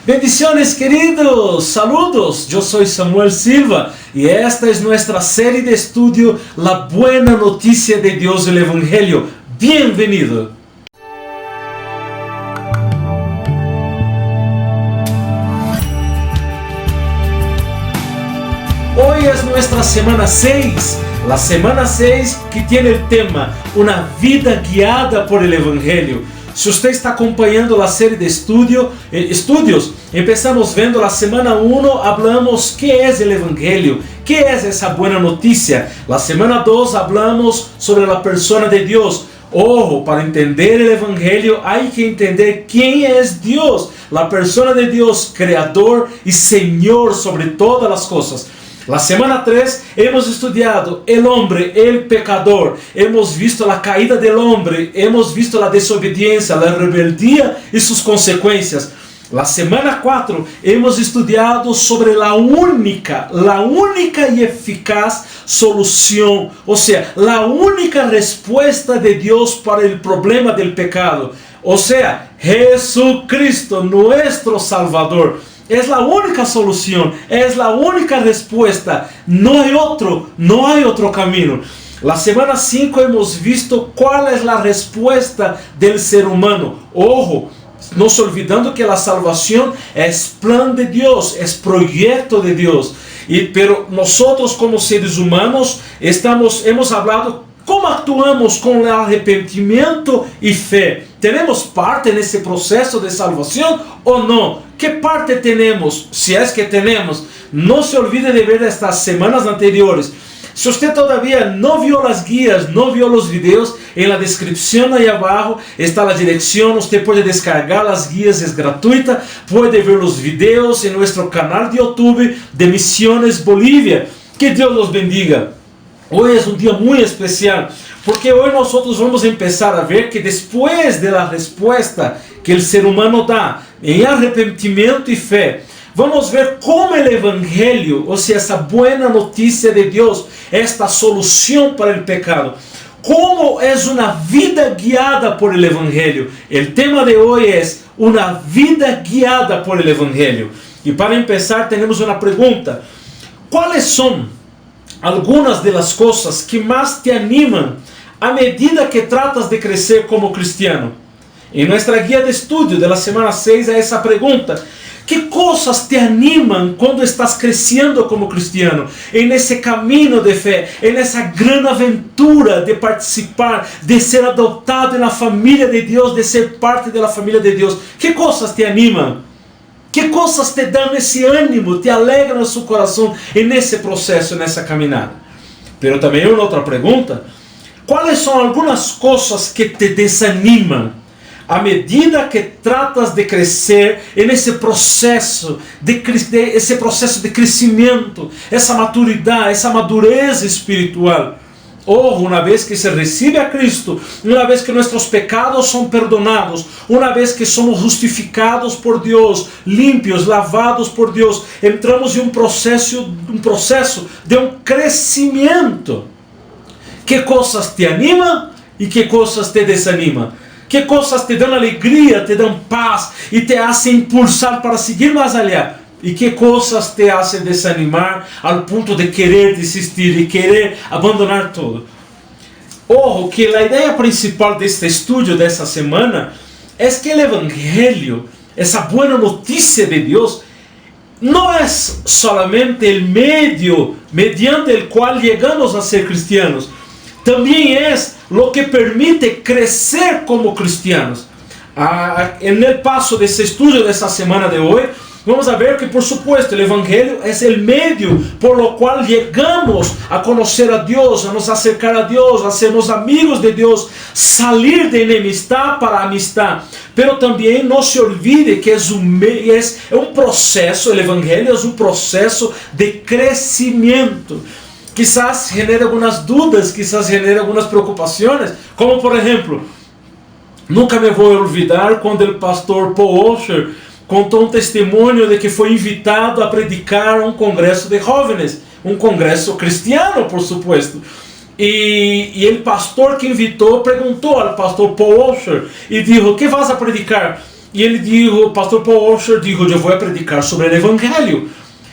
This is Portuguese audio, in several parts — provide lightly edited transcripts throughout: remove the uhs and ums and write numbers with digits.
Bendiciones queridos, saludos, yo soy Samuel Silva y esta es nuestra serie de estudio La Buena Noticia de Dios, el Evangelio. Bienvenido. Hoy es nuestra semana 6, la semana 6 que tiene el tema Una vida guiada por el Evangelio. Se você está acompanhando a série de estudios, empezamos vendo a semana 1, hablamos que é o Evangelho, que é essa boa notícia. La semana 2 hablamos sobre a persona de Deus. Ojo, para entender o Evangelho, há que entender quem é Deus, a persona de Deus, Criador e Senhor sobre todas as coisas. La semana 3 hemos estudiado el hombre, el pecador, hemos visto la caída del hombre, hemos visto la desobediencia, la rebeldía y sus consecuencias. La semana 4 hemos estudiado sobre la única y eficaz solución, o sea, la única respuesta de Dios para el problema del pecado, o sea, Jesucristo, nuestro Salvador. Es la única solución, es la única respuesta, no hay otro camino. La semana 5 hemos visto cuál es la respuesta del ser humano. Ojo, no se olvidando que la salvación es plan de Dios, es proyecto de Dios. Pero nosotros como seres humanos hemos hablado como actuamos com o arrependimento e fé. Temos parte nesse processo de salvação ou não? Que parte temos? Se é que temos, não se olvide de ver estas semanas anteriores. Se você todavía não viu as guias, não viu os vídeos, em la descrição aí abaixo está a direção. Você pode descargar as guias, é gratuita. Pode ver os vídeos em nosso canal de YouTube de Misiones Bolívia. Que Deus los bendiga. Hoy es un día muy especial, porque hoy nosotros vamos a empezar a ver que después de la respuesta que el ser humano da en arrepentimiento y fe, vamos ver cómo el Evangelio, o sea, esa buena noticia de Dios, esta solución para el pecado, cómo es una vida guiada por el Evangelio. El tema de hoy es una vida guiada por el Evangelio. Y para empezar tenemos una pregunta. ¿Cuáles son algunas de las cosas que más te animan a medida que tratas de crecer como cristiano? En nuestra guía de estudio de la semana 6 a esa pregunta. ¿Qué cosas te animan cuando estás creciendo como cristiano? En ese camino de fe, en esa gran aventura de participar, de ser adoptado en la familia de Dios, de ser parte de la familia de Dios. ¿Qué cosas te animan? Que coisas te dão esse ânimo, te alegram o seu coração nesse processo, nessa caminhada? Pero também uma outra pergunta: quais são algumas coisas que te desanimam à medida que tratas de crescer nesse processo de crescimento, essa maturidade, essa madureza espiritual? Ojo, una vez que se recibe a Cristo, una vez que nuestros pecados son perdonados, una vez que somos justificados por Dios, limpios, lavados por Dios, entramos en un proceso de un crecimiento. ¿Qué cosas te animan y qué cosas te desaniman? ¿Qué cosas te dan alegría, te dan paz y te hacen impulsar para seguir más allá? E que coisas te hacen desanimar ao ponto de querer desistir e querer abandonar tudo? Ojo, que a ideia principal deste estudo dessa semana é que o Evangelho, essa boa notícia de Deus, não é solamente o meio mediante o qual chegamos a ser cristianos, também é o que permite crescer como cristianos. No passo desse estudo dessa semana de hoje, vamos a ver que, por supuesto, el Evangelio es el medio por lo cual llegamos a conocer a Dios, a nos acercar a Dios, a sermos amigos de Dios, salir de enemistad para amistad. Pero también no se olvide que es un proceso, el Evangelio es un proceso de crecimiento. Quizás genere algunas dudas, quizás genere algunas preocupaciones, como por ejemplo, nunca me voy a olvidar cuando el pastor Paul Washer contou um testemunho de que foi invitado a predicar um congresso de jovens, um congresso cristiano, por supuesto. E o pastor que invitou perguntou ao pastor Paul Washer e disse: "Que vas a predicar?" e ele disse, o pastor Paul Washer disse, eu vou predicar sobre o Evangelho.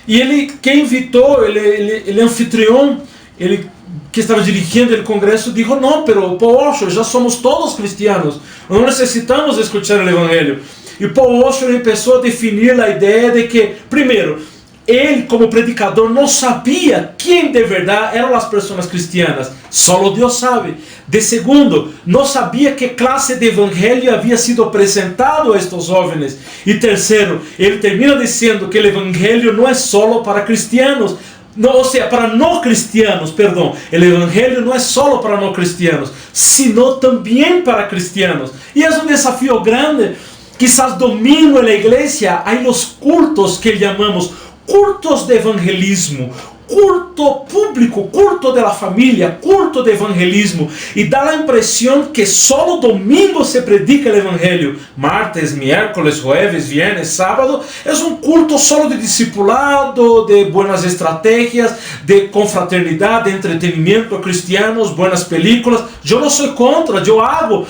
E ele, quem invitou, ele anfitrião, ele que estava dirigindo o congresso, disse, não, pero Paul Washer, já somos todos cristianos, não necessitamos escutar o Evangelho. E Paul Washer começou a definir a ideia de que, primeiro, ele como predicador não sabia quem de verdade eram as pessoas cristianas, só Deus sabe. De segundo, não sabia que classe de evangelho havia sido apresentado a estes jovens. E terceiro, ele termina dizendo que o evangelho não é só para cristianos, não, ou seja, para não cristianos, perdão. O evangelho não é só para não cristianos, sino também para cristianos. E é um desafio grande. Quizás domingo na igreja há os cultos que chamamos cultos de evangelismo, culto público, culto de la família, culto de evangelismo, e dá a impressão que só no domingo se predica o evangelho. Martes, miércoles, jueves, viernes, sábado é um culto só de discipulado, de buenas estratégias, de confraternidade, de entretenimento a cristianos, buenas películas. Eu não sou contra, eu hago,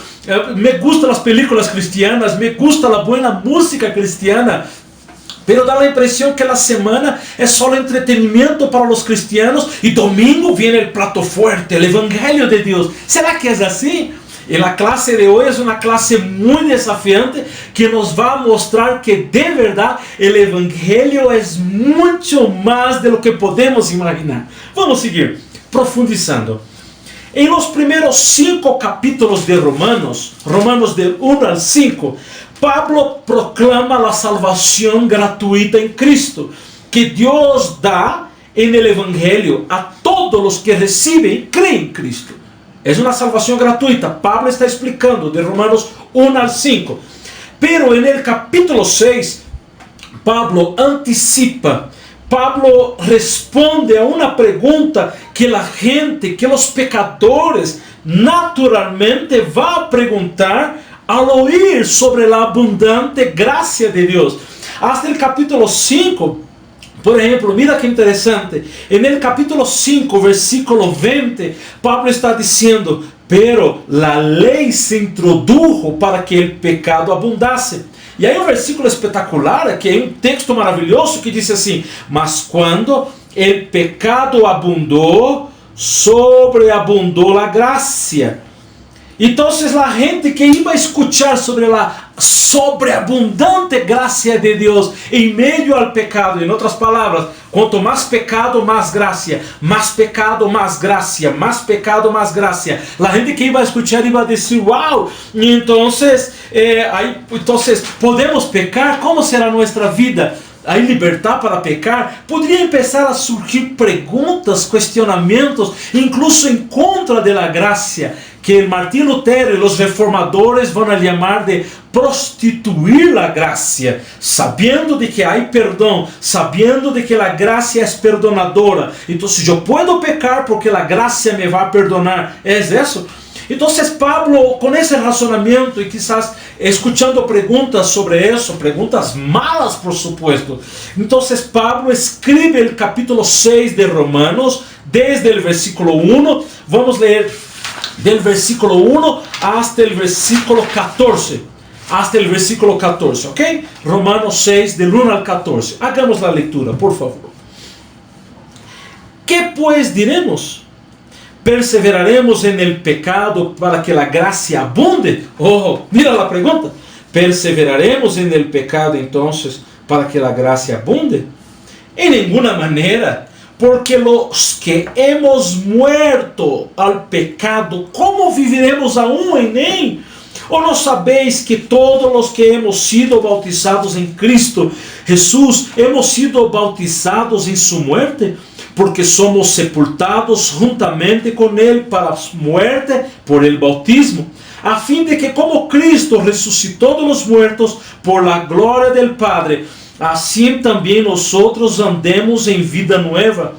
me gustam as películas cristianas, me gusta a buena música cristiana. Pero dá a impressão que a semana é só entretenimento para os cristianos e domingo vem o prato forte, o evangelho de Deus. Será que é assim? E a classe de hoje é uma classe muito desafiante que nos vai mostrar que de verdade o evangelho é muito mais de lo que podemos imaginar. Vamos seguir profundizando. Em los primeiros 5 capítulos de Romanos, Romanos del 1 al 5, Pablo proclama a salvação gratuita em Cristo, que Deus dá en el Evangelho a todos os que recebem e creem em Cristo. É uma salvação gratuita. Pablo está explicando de Romanos 1 al 5. Pero en el capítulo 6, Pablo anticipa, Pablo responde a uma pergunta que a gente, que os pecadores naturalmente vão perguntar al oír sobre a abundante gracia de Deus. Hasta el capítulo 5, por exemplo, mira que interessante, en el capítulo 5, versículo 20, Pablo está dizendo, pero la ley se introdujo para que el pecado abundase. E aí um versículo espetacular, que é um texto maravilhoso, que diz assim, mas quando el pecado abundou, sobreabundou a gracia. Então, a gente que ia escutar sobre a sobreabundante graça de Deus em meio ao pecado, em outras palavras, quanto mais pecado, mais graça, mais pecado, mais graça, mais pecado, mais graça. A gente que ia escutar ia dizer, uau, então, podemos pecar? Como será nossa vida? A libertar para pecar? Poderia começar a surgir perguntas, questionamentos, incluso em contra da graça, que Martín Lutero e os reformadores vão chamar de prostituir a graça, sabendo de que há perdão, sabendo de que a graça é perdonadora. Então, eu posso pecar porque a graça me vai perdonar. É isso? Então, Pablo, com esse razonamento e quizás escuchando perguntas sobre isso, perguntas malas, por supuesto, então Pablo escreve o capítulo 6 de Romanos, desde o versículo 1, vamos ler del versículo 1 hasta el versículo 14. Hasta el versículo 14, ¿ok? Romanos 6, del 1 al 14. Hagamos la lectura, por favor. ¿Qué pues diremos? ¿Perseveraremos en el pecado para que la gracia abunde? Oh, mira la pregunta. ¿Perseveraremos en el pecado entonces para que la gracia abunde? En ninguna manera. Porque los que hemos muerto al pecado, ¿cómo viviremos aún en él? ¿O no sabéis que todos los que hemos sido bautizados en Cristo Jesús, hemos sido bautizados en su muerte? Porque somos sepultados juntamente con él para muerte por el bautismo, a fin de que como Cristo resucitó de los muertos por la gloria del Padre, assim também nós andemos em vida nueva.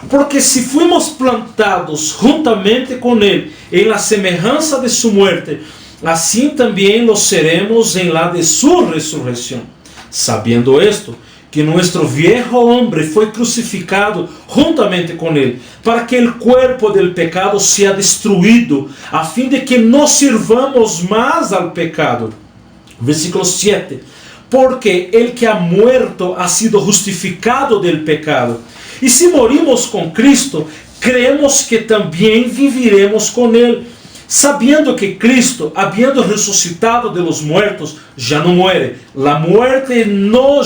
Porque se fuimos plantados juntamente com Ele em la semelhança de su muerte, assim também lo seremos em la de su resurrección. Sabiendo esto, que nuestro viejo hombre foi crucificado juntamente com Ele, para que el cuerpo del pecado sea destruído, a fim de que no sirvamos mais al pecado. Versículo 7. Porque el que ha muerto ha sido justificado del pecado. Y si morimos con Cristo, creemos que también viviremos con Él, sabiendo que Cristo, habiendo resucitado de los muertos, ya no muere. La muerte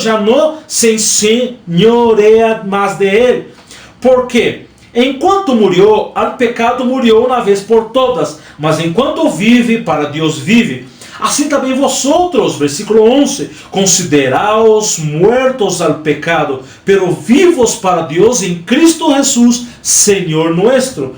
ya no se enseñorea más de Él. Porque enquanto murió, al pecado murió una vez por todas, mas enquanto vive, para Dios vive. Assim também vosotros, versículo 11, consideraos muertos al pecado, pero vivos para Dios en Cristo Jesús, Señor nuestro.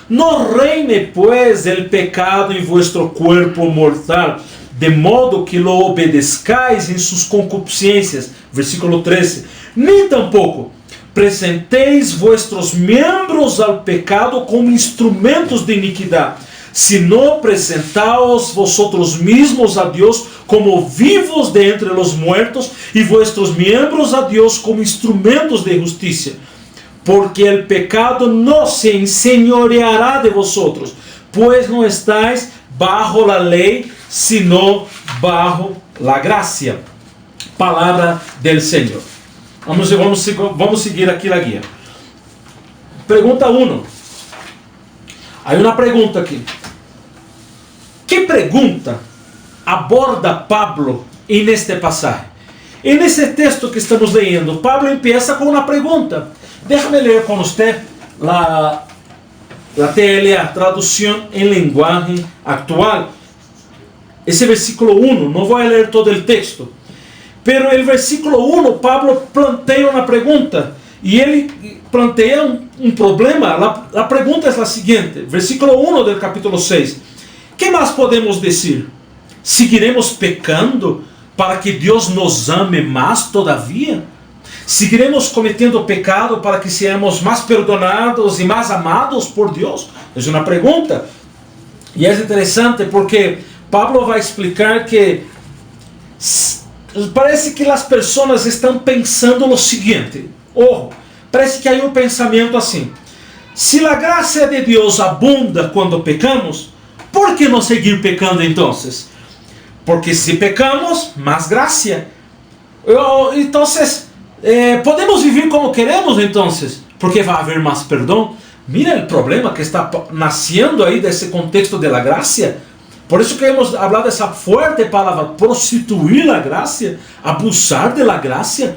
No reine pues el pecado en vuestro cuerpo mortal, de modo que lo obedezcáis en sus concupiscencias, versículo 13, ni tampoco presentéis vuestros miembros al pecado como instrumentos de iniquidad, sino presentaos vosotros mismos a Dios como vivos de entre los muertos, y vuestros miembros a Dios como instrumentos de justicia. Porque el pecado no se enseñoreará de vosotros, pues no estáis bajo la ley, sino bajo la gracia. Palavra del Senhor. Vamos seguir aqui a guia. Pergunta 1. Há uma pergunta aqui. Que pergunta aborda Pablo en este pasaje? En ese texto que estamos leyendo, Pablo empieza con una pregunta. Déjame leer con usted la TLA, traducción en lenguaje actual. Ese versículo 1, no voy a leer todo el texto, pero el versículo 1, Pablo plantea una pregunta, y él plantea un problema. La pregunta es la siguiente, versículo 1 del capítulo 6. ¿Qué más podemos decir? ¿Seguiremos pecando para que Dios nos ame más todavía? ¿Seguiremos cometiendo pecado para que seamos más perdonados y más amados por Dios? Es una pregunta. Y es interesante porque Pablo va a explicar que parece que las personas están pensando lo siguiente. Ojo, parece que hay un pensamiento así. Si la gracia de Dios abunda cuando pecamos, ¿por qué no seguir pecando entonces? Porque si pecamos, más gracia. Entonces, podemos vivir como queremos entonces, porque va a haber más perdón. Mira el problema que está naciendo ahí de ese contexto de la gracia. Por eso que hemos hablado de esa fuerte palabra, prostituir la gracia, abusar de la gracia.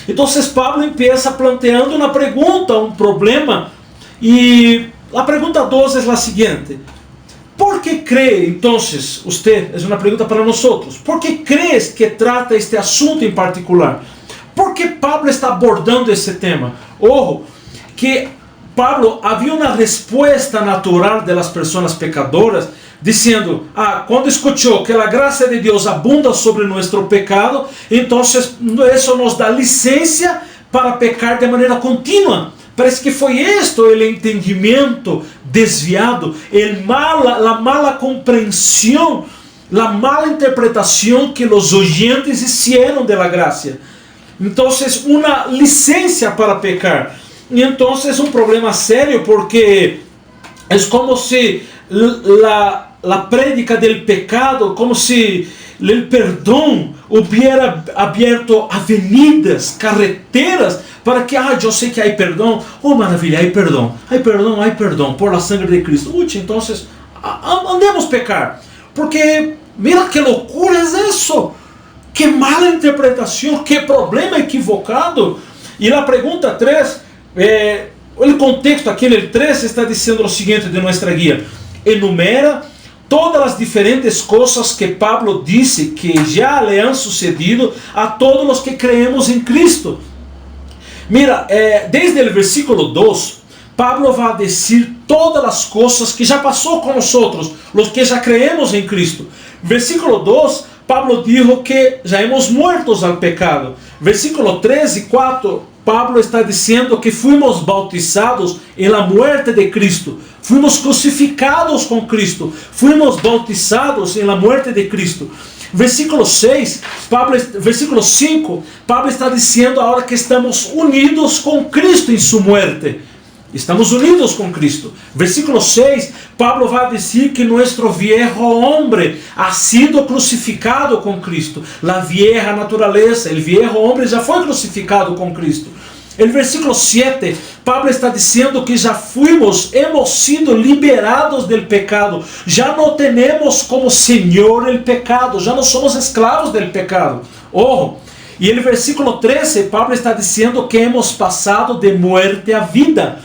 Entonces Pablo empieza planteando una pregunta, un problema, y la pregunta 2 es la siguiente. ¿Por qué cree entonces usted? Es una pregunta para nosotros. ¿Por qué crees que trata este asunto en particular? ¿Por qué Pablo está abordando ese tema? Ojo, que Pablo había una respuesta natural de las personas pecadoras, diciendo, cuando escuchó que la gracia de Dios abunda sobre nuestro pecado, entonces eso nos da licencia para pecar de manera continua. Parece que foi esto el entendimiento desviado, la mala comprensión, la mala interpretación que los oyentes hicieron de la gracia. Entonces, una licencia para pecar. Y entonces es un problema serio, porque es como si la prédica del pecado, como si el perdón hubiera abierto avenidas, carreteras, para que, yo sé que hay perdón, maravilha, hay perdón, por la sangre de Cristo. Entonces, andemos pecar, porque mira que loucura es eso, que mala interpretación, que problema equivocado. Y la pregunta 3, el contexto aquí en el 3 está diciendo lo siguiente de nuestra guía. Enumera todas las diferentes cosas que Pablo dice que ya le han sucedido a todos los que creemos en Cristo. Mira, desde el versículo 2, Pablo va a decir todas las cosas que ya pasó con nosotros, los que ya creemos en Cristo. Versículo 2, Pablo dijo que ya hemos muertos al pecado. Versículo 3 y 4, Pablo está diciendo que fuimos bautizados en la muerte de Cristo. Fuimos crucificados con Cristo. Fuimos bautizados en la muerte de Cristo. Versículo 6, versículo 5, Pablo está dizendo ahora que estamos unidos com Cristo em sua muerte. Estamos unidos com Cristo. Versículo 6, Pablo vai dizer que nosso viejo homem ha sido crucificado com Cristo. La vieja naturaleza, el viejo homem já foi crucificado com Cristo. El versículo 7, Pablo está dizendo que já hemos sido liberados del pecado. Já não temos como Senhor el pecado, já não somos escravos del pecado. Ojo. E el versículo 13, Pablo está dizendo que hemos passado de muerte a vida.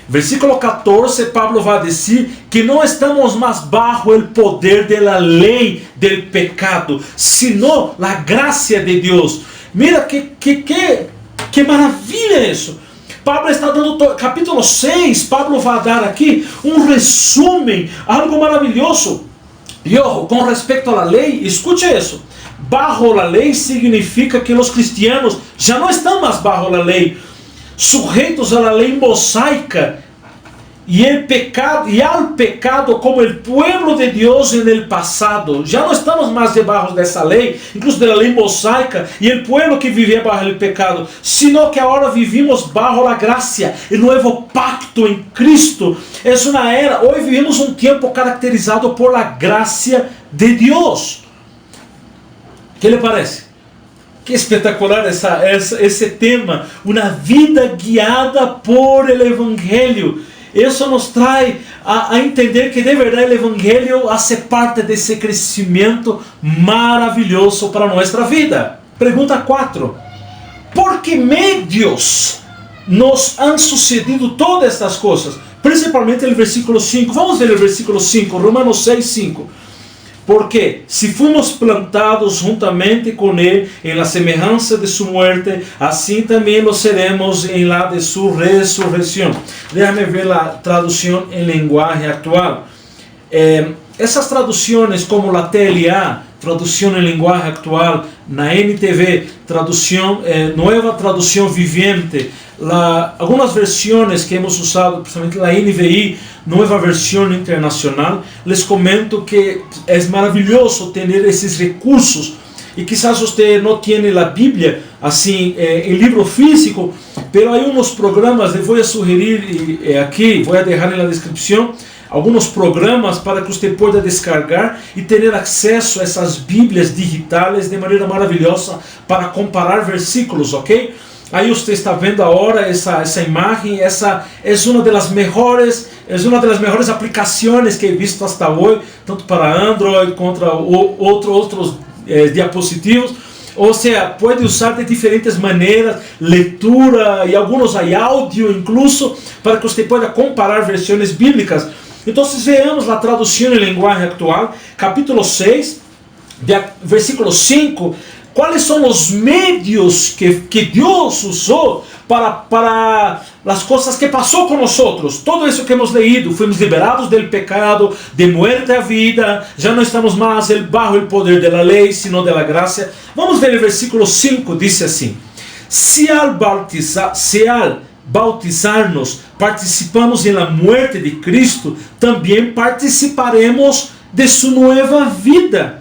Versículo 14, Pablo vai dizer que não estamos mais bajo el poder de la ley del pecado, sino la gracia de Deus. Mira que maravilha isso. Pablo está dando, capítulo 6, Pablo vai dar aqui um resumo, algo maravilhoso. E com respeito à lei, escute isso. Bajo la lei significa que os cristianos já não estão mais bajo la lei, sujeitos à lei mosaica e ao pecado como o pueblo de Deus no passado. Já não estamos mais debaixo dessa lei, incluso da lei mosaica e o pueblo que vivia bajo o pecado, sino que agora vivimos bajo a graça, o novo pacto em Cristo. É uma era, hoje vivimos um tempo caracterizado por la graça de Deus. O que lhe parece? Que espetacular esse tema, uma vida guiada por el Evangelho. Isso nos traz a entender que de verdade o Evangelho hace parte desse crescimento maravilhoso para nossa vida. Pergunta 4. ¿Por que medios nos han sucedido todas estas coisas? Principalmente o versículo 5. Vamos ver o versículo 5, Romanos 6, 5. Porque si fuimos plantados juntamente con Él en la semejanza de su muerte, así también lo seremos en la de su resurrección. Déjame ver la traducción en lenguaje actual. Essas traduções como la TLA, tradução em linguagem actual, na NTV, Nueva Tradução Viviente, algumas versões que hemos usado, principalmente la NVI, Nueva Versão Internacional, les comento que é maravilhoso ter esses recursos. E quizás você não tenha a Bíblia assim em livro físico, pero há uns programas, eu vou sugerir aqui, vou deixar na descrição, alguns programas para que você possa descargar e ter acesso a essas Bíblias digitais de maneira maravilhosa para comparar versículos, ok? Aí você está vendo agora essa imagem, essa é uma das melhores aplicações que he visto hasta hoje, tanto para Android contra outros diapositivos. Ou seja, pode usar de diferentes maneiras, leitura e alguns aí áudio incluso, para que você possa comparar versões bíblicas. Então, veamos a tradução em linguagem atual, capítulo 6, versículo 5. ¿Cuáles son los medios que Dios usó para las cosas que pasó con nosotros? Todo eso que hemos leído, fuimos liberados del pecado, de muerte a vida, ya no estamos más bajo el poder de la ley, sino de la gracia. Vamos ver el versículo 5, dice así: si al bautizarnos participamos en la muerte de Cristo, también participaremos de su nueva vida.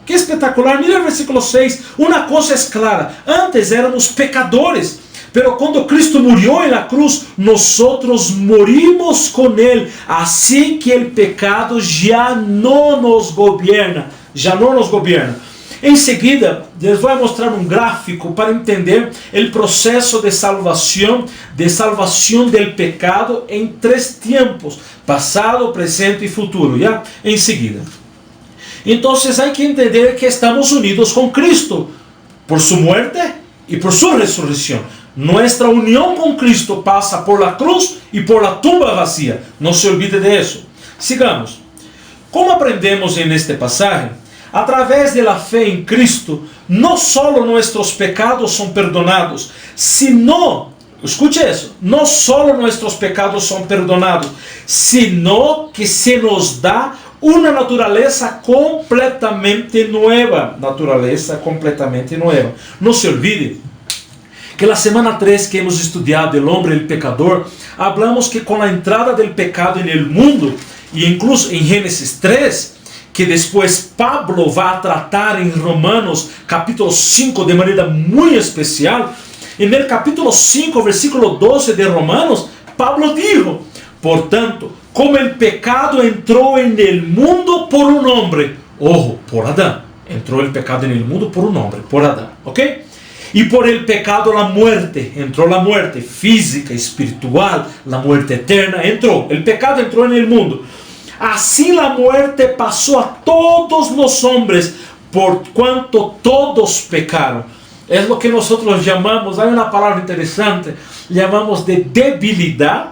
Que espetacular, mira o versículo 6, uma coisa é clara, antes éramos pecadores, pero quando Cristo murió en la cruz, nosotros morimos con Él, así que el pecado ya no nos gobierna, Em seguida, les vou mostrar um gráfico para entender o processo de salvação del pecado em 3 tempos, passado, presente e futuro, já? Em seguida. Então, há que entender que estamos unidos com Cristo por sua muerte e por sua ressurreição. Nossa união com Cristo passa por la cruz e por la tumba vazia. Não se olvide de isso. Sigamos. Como aprendemos en este pasaje, a través de la fe en Cristo, no solo nuestros pecados son perdonados, sino, escute eso, no solo nuestros pecados son perdonados, sino que se nos da una naturaleza completamente nueva. No se olvide que la semana 3 que hemos estudiado el hombre y el pecador, hablamos que con la entrada del pecado en el mundo, y incluso en Génesis 3, que depois Pablo vai tratar em Romanos capítulo 5 de maneira muito especial. E no capítulo 5, versículo 12 de Romanos, Pablo dijo: portanto, como o pecado entrou el mundo por um homem, ojo, por Adão, entrou o pecado en el mundo por um homem, por Adão, ok? E por el pecado la muerte, entrou la muerte física, espiritual, la muerte eterna, entrou, el pecado entrou en el mundo. Assim la muerte passou a todos los hombres, por cuanto todos pecaram. É o que nós chamamos, há uma palavra interessante, chamamos de debilidade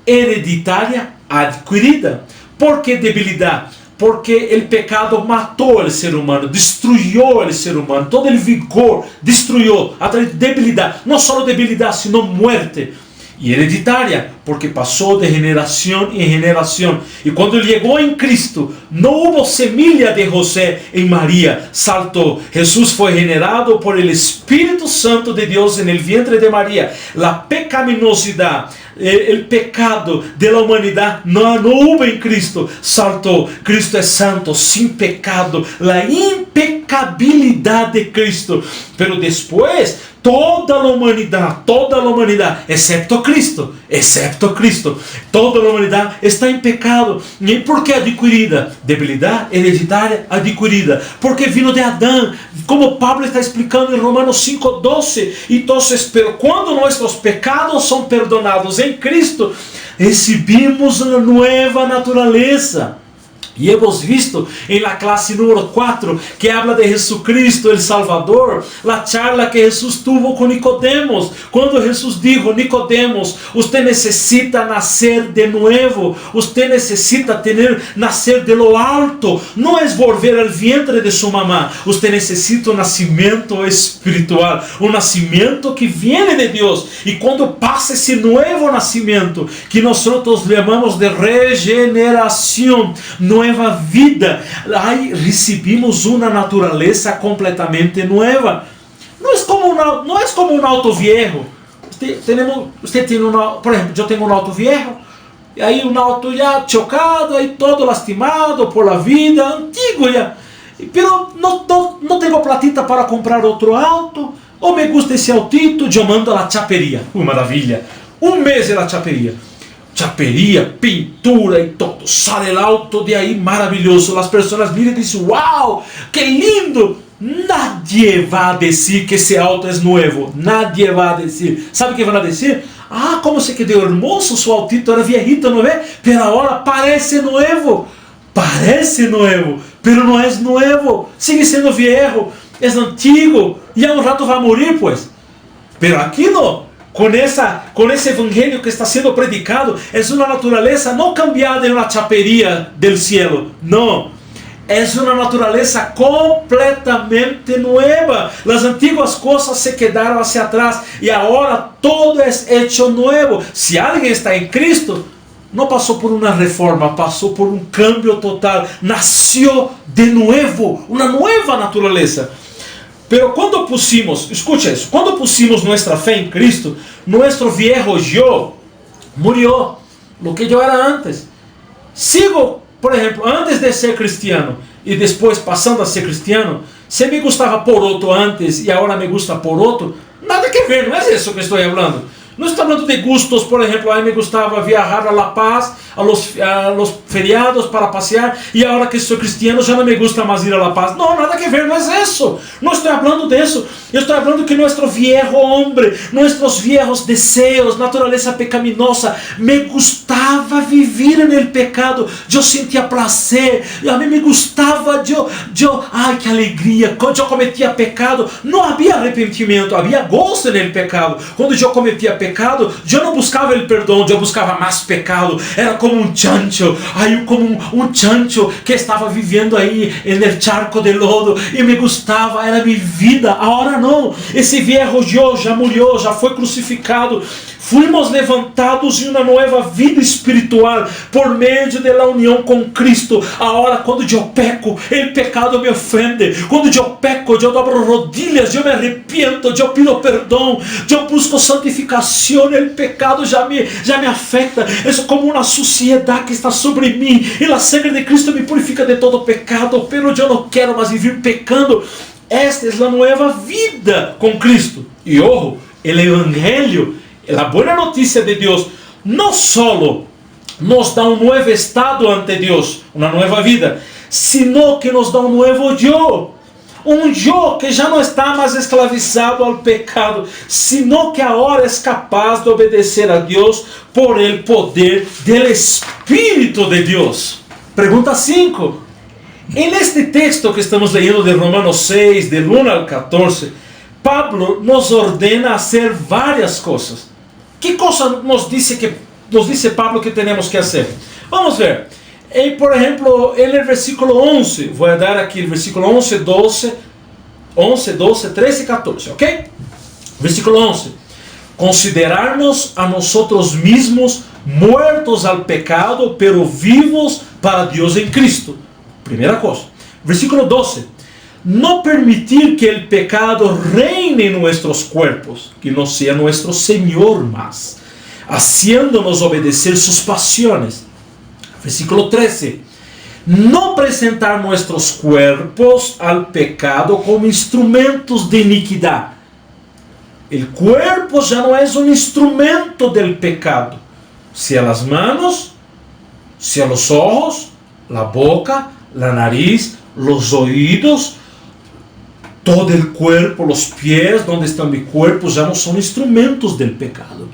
hereditária adquirida. ¿Por que debilidade? Porque o pecado matou o ser humano, destruiu o ser humano, todo o vigor destruiu, a través de debilidade, não só debilidade, sino muerte. E hereditária, porque passou de geração em geração. E quando chegou em Cristo, não houve semilha de José em Maria, saltou. Jesus foi generado por el Espírito Santo de Deus en el vientre de Maria. La pecaminosidade, o pecado de la humanidade não houve em Cristo, saltou. Cristo é santo, sem pecado, la impecabilidade de Cristo. Pero depois, toda a humanidade, excepto Cristo, toda a humanidade está em pecado. E por que adquirida? Debilidade hereditária adquirida, porque vino de Adão, como Pablo está explicando em Romanos 5:12. Então, pero quando nossos pecados são perdonados em Cristo, recebemos uma nova natureza. E hemos visto em la classe número 4 que habla de Jesucristo, el Salvador, la charla que Jesús tuvo con Nicodemos, quando Jesús dijo: Nicodemos, usted necesita nacer de nuevo, usted necesita nacer de lo alto, não é volver al vientre de su mamá, usted necesita um nascimento espiritual, um nascimento que viene de Deus. E quando passa esse novo nascimento, que nós chamamos de regeneração, nueva vida, aí recebemos uma natureza completamente nova. Não é como um auto viejo. Usted tem por exemplo, eu tenho um auto viejo, e aí um auto já chocado, aí todo lastimado por la vida, antigo já. Pero não tenho platita para comprar outro auto, ou me gusta esse autito, eu mando a la chaperia. Maravilha! Um mês na chaperia. Chaperia, pintura e todo, sale el auto de aí maravilhoso. As pessoas miram e dizem: uau, que lindo! Nadie vai dizer que esse auto é novo. Nadie vai dizer. Sabe o que vão dizer? Ah, como se quedou hermoso, seu autito era viejito, não é? Pero agora parece novo. Parece novo, pero não é novo. Sigue sendo viejo, é antigo. E a um rato vai morrer, pues. Pero aqui não. Com esse evangelho que está sendo predicado, é uma natureza não cambiada em uma chaperia del cielo, não, é uma natureza completamente nova. As antigas coisas se quedaram hacia atrás e agora todo é hecho novo. Se alguém está em Cristo, não passou por uma reforma, passou por um cambio total, nasceu de novo, uma nova natureza. Pero quando pusimos, escucha isso, quando pusimos nossa fé em Cristo, nosso viejo yo murió, lo que eu era antes. Sigo, por exemplo, antes de ser cristiano e depois passando a ser cristiano, se me gostava por outro antes e agora me gusta por outro, nada que ver, não é isso que estou falando. Não estou falando de gustos, por exemplo, a mim me gostava viajar a La Paz, a los feriados para passear, e agora que sou cristiano já não me gusta mais ir a La Paz. Não, nada que ver, não é isso. Não estou falando disso. Eu estou falando que nosso viejo homem, nossos viejos desejos, natureza pecaminosa, me gustava viver no pecado. Eu sentia prazer, a mim me gustava, ai que alegria. Quando eu cometia pecado, não havia arrependimento, havia gozo no pecado. Quando eu cometia pecado, eu não buscava o perdão, eu buscava mais pecado. Era como um chancho, como um chancho que estava vivendo aí no charco de lodo e me gostava, era minha vida. Agora não, esse viejo eu já morreu, já foi crucificado. Fuimos levantados em uma nova vida espiritual por meio da união com Cristo. Agora, quando eu peco, o pecado me ofende. Quando eu peco, eu dobro rodilhas, eu me arrependo, eu pido perdão, eu busco santificação. O pecado já me afeta. É como uma suciedade suciedad que está sobre mí, y la sangre de Cristo me purifica de todo pecado, pero yo no quiero más vivir pecando. Esta es la nueva vida con Cristo. Y ojo, el Evangelio, la buena noticia de Dios, no solo nos da un nuevo estado ante Dios, una nueva vida, sino que nos da un nuevo yo. Um eu que já não está mais escravizado ao pecado, sino que agora é capaz de obedecer a Deus por el poder del Espírito de Deus. Pergunta 5. En este texto que estamos leyendo de Romanos 6, del 1 al 14, Pablo nos ordena hacer várias coisas. Que coisa nos dice Pablo que temos que fazer? Vamos ver. Por exemplo, no versículo 11, vou dar aqui o versículo 11, 12, 13 e 14, ok? Versículo 11. Considerar-nos a nosotros mismos muertos al pecado, pero vivos para Deus em Cristo. Primeira coisa. Versículo 12. No permitir que el pecado reine en nuestros cuerpos, que no sea nuestro Señor más, haciéndonos obedecer sus pasiones. Versículo 13. No apresentar nuestros cuerpos al pecado como instrumentos de iniquidad. El cuerpo ya no es un instrumento del pecado. Sea las manos, sea los ojos, la boca, la nariz, los oídos, todo el cuerpo, los pies, donde está mi cuerpo, ya no son instrumentos del pecado.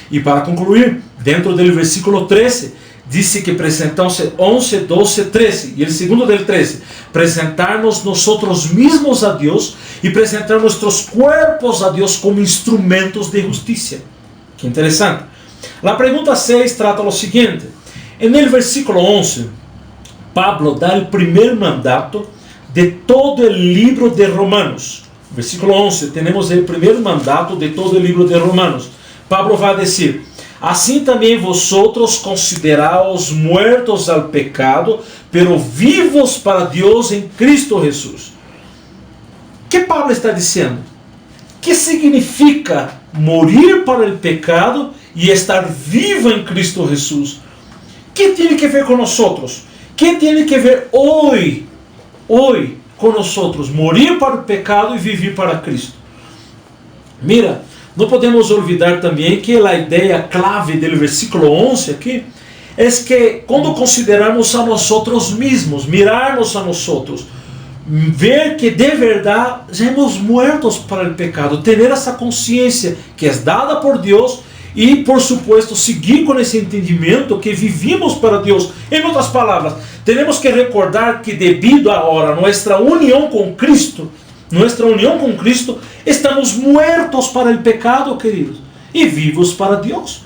Y para concluir, dentro del versículo 13, dice que apresentam-se 11, 12, 13. E o segundo del 13, apresentar-nos nosotros mismos a Deus e apresentar nossos cuerpos a Deus como instrumentos de justiça. Que interessante. A pergunta 6 trata o seguinte. No versículo 11, Pablo dá o primeiro mandato de todo o livro de Romanos. Versículo 11, temos o primeiro mandato de todo o livro de Romanos. Pablo vai dizer: assim também vosotros consideraos muertos al pecado, pero vivos para Deus em Cristo Jesus. O que Pablo está dizendo? Que significa morir para o pecado e estar vivo em Cristo Jesus? Que tem que ver com nós? Que tem que ver hoje com nós? Morir para o pecado e viver para Cristo. Mira, não podemos olvidar também que a ideia clave do versículo 11 aqui é que quando consideramos a nós mesmos, mirarmos a nós, ver que de verdade já hemos muertos para o pecado, ter essa consciência que é dada por Deus e, por supuesto, seguir com esse entendimento que vivimos para Deus. Em outras palavras, temos que recordar que devido agora a nossa união com Cristo, estamos muertos para o pecado, queridos, e vivos para Deus.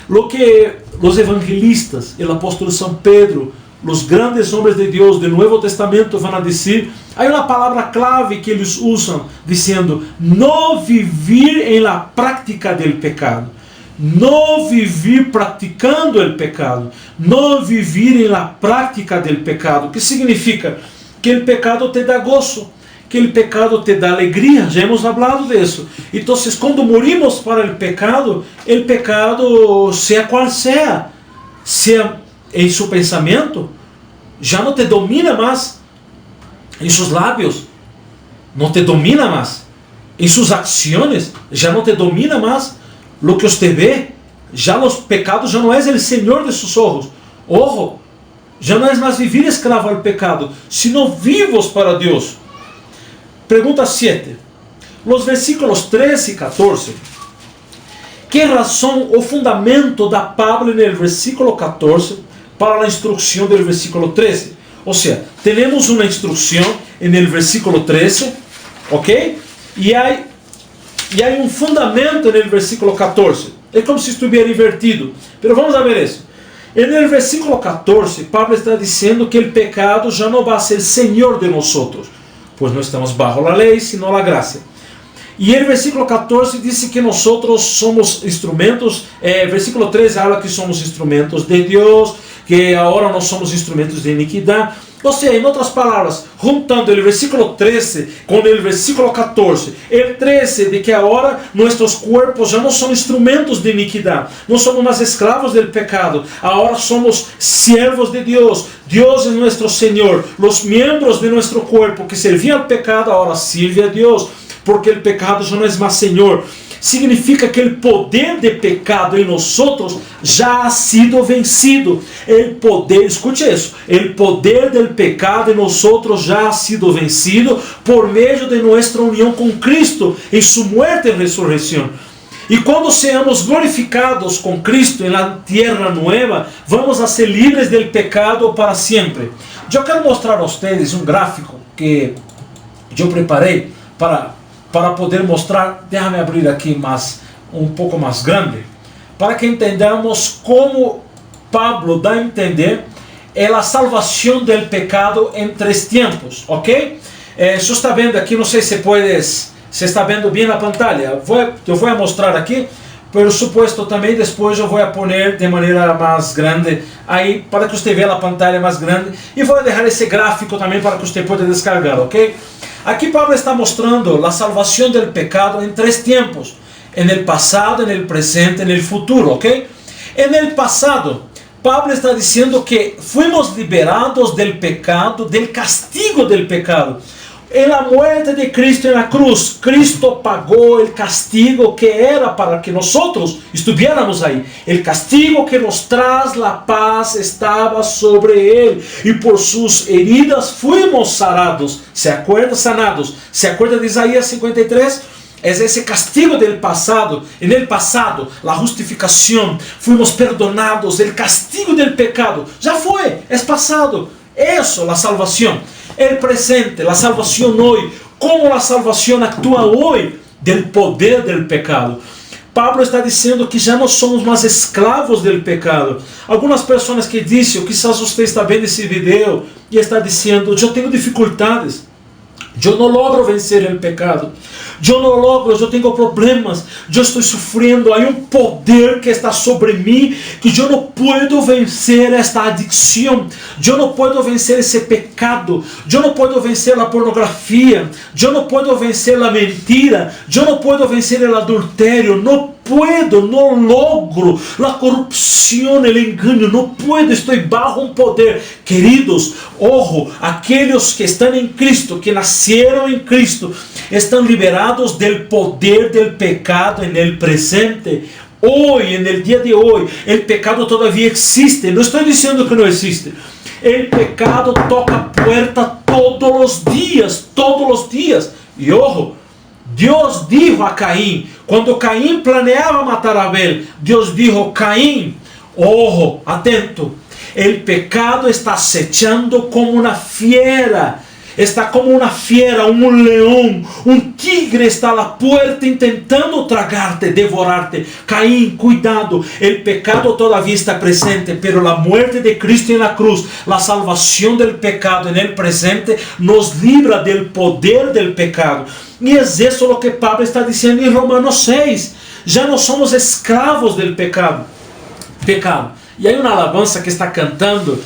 Lo que os evangelistas, o apóstolo São Pedro, os grandes homens de Deus do Novo Testamento vão dizer, há uma palavra clave que eles usam, dizendo: não vivir em la prática del pecado, não vivir praticando el pecado, não vivir em la prática del pecado, que significa que o pecado te dá gozo, que o pecado te dá alegria. Já hemos hablado disso. Então, quando morimos para o pecado, seja qual seja em seu pensamento, já não te domina mais, em seus lábios, não te domina mais, em suas ações, já não te domina mais, lo que usted vê, já os pecados já não é o Senhor de seus olhos. Ojo, já não é mais viver escravo ao pecado, sino vivos para Deus. Pergunta 7. Los versículos 13 e 14. Que razão o fundamento da Pablo no versículo 14 para a instrução do versículo 13? Ou seja, temos uma instrução no versículo 13, ok? E há um fundamento no versículo 14. É como se estivesse invertido. Mas vamos a ver isso. No versículo 14, Pablo está dizendo que o pecado já não vai ser Senhor de nós, pois não estamos bajo a lei, sino a graça. E o versículo 14 diz que nós somos instrumentos, versículo 13 fala que somos instrumentos de Deus, que agora nós somos instrumentos de iniquidade. Ou seja, em outras palavras, juntando o versículo 13 com o versículo 14, o 13 de que agora nossos corpos já não são instrumentos de iniquidade, não somos mais escravos do pecado, agora somos siervos de Deus, Deus é nosso Senhor, os membros de nosso corpo que serviam ao pecado agora servem a Deus, porque o pecado já não é mais Senhor. Significa que o poder de pecado em nós já ha sido vencido. O poder, escute isso, o poder do pecado em nós já ha sido vencido por meio de nossa união com Cristo em sua muerte e ressurreição. E quando seamos glorificados com Cristo em la tierra nueva, vamos a ser livres del pecado para sempre. Eu quero mostrar a vocês um gráfico que eu preparei para poder mostrar. Déjame abrir aqui um pouco mais grande, para que entendamos como Pablo dá a entender a salvação do pecado em 3 tempos, ok? Você está vendo aqui, não sei se está vendo bem na pantalla. Eu vou mostrar aqui, por supuesto também depois eu vou pôr de maneira mais grande aí, para que você veja a pantalla mais grande, e vou deixar esse gráfico também para que você possa descargar, ok? Aqui Pablo está mostrando a salvação do pecado em 3 tempos: en el pasado, en el presente, en el futuro, ok? En el pasado, Pablo está dizendo que fuimos liberados del pecado, del castigo del pecado. En la muerte de Cristo en la cruz, Cristo pagó el castigo que era para que nosotros estuviéramos ahí. El castigo que nos trae la paz estaba sobre él, y por sus heridas fuimos sanados. ¿Se acuerda? Sanados. ¿Se acuerda de Isaías 53? Es ese castigo del pasado. En el pasado, la justificación, fuimos perdonados. El castigo del pecado ya fue, es pasado. Eso, la salvación. El presente, la salvación hoy. Como la salvación actúa hoy del poder del pecado. Pablo está dizendo que já não somos mais escravos do pecado. Algumas pessoas que dizem, quizás você está vendo esse vídeo e está dizendo: eu tenho dificuldades, eu não logro vencer o pecado, eu tenho problemas, eu estou sofrendo, há um poder que está sobre mim, que eu não posso vencer esta adicção, eu não posso vencer esse pecado, eu não posso vencer a pornografia, eu não posso vencer a mentira, eu não posso vencer o adultério, não logro a corrupção, o engano, não puedo, estou bajo um poder. Queridos, ojo, aqueles que estão em Cristo, que nasceram em Cristo, estão liberados del poder del pecado en el presente. Hoy, en el día de hoy, el pecado todavía existe. No estoy diciendo que no existe. El pecado toca puerta todos los días. Y ojo, Dios dijo a Caín, cuando Caín planeaba matar a Abel, Dios dijo: Caín, ojo, atento, el pecado está acechando como una fiera. Está como uma fiera, um leão, um tigre está à porta tentando tragarte, devorarte. Caín, cuidado, o pecado todavía está presente, pero a muerte de Cristo en la cruz, a salvação del pecado en el presente, nos libra del poder del pecado. E é isso o que Pablo está dizendo em Romanos 6. Já não somos escravos del pecado. E aí uma alabança que está cantando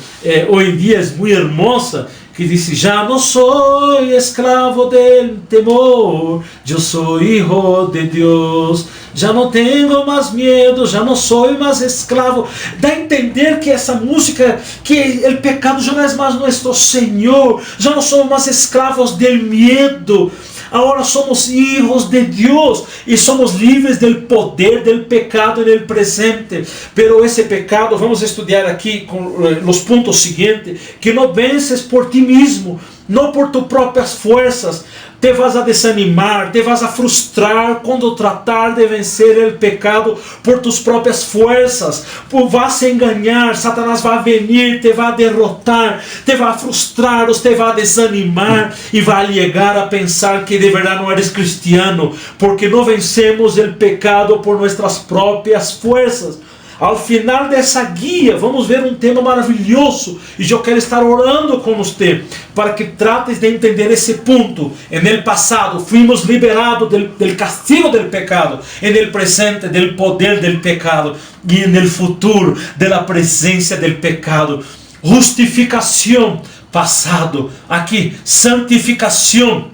hoje em dia é muito hermosa, que diz: já não sou escravo del temor, eu sou hijo de Deus, já não tenho mais medo, já não sou mais escravo. Dá a entender que essa música, que o pecado já não é mais nosso Senhor, já não somos mais escravos del medo. Agora somos hijos de Deus e somos livres do poder del pecado no presente. Pero esse pecado, vamos estudar aqui com os pontos seguintes, que não vences por ti mesmo, não por tus próprias forças. Te vas a desanimar, te vas a frustrar quando tratar de vencer o pecado por tus próprias forças. Vas a enganar, Satanás vai venir, te vai derrotar, te vai frustrar, te vai desanimar e vai chegar a pensar que de verdade não eres cristiano, porque não vencemos o pecado por nossas próprias forças. Ao final dessa guia, vamos ver um tema maravilhoso, e eu quero estar orando com você, para que trates de entender esse ponto. En el passado, fuimos liberados del castigo del pecado, en el presente, del poder del pecado, e en el futuro, de la presencia del pecado. Justificação, passado. Aqui, santificação.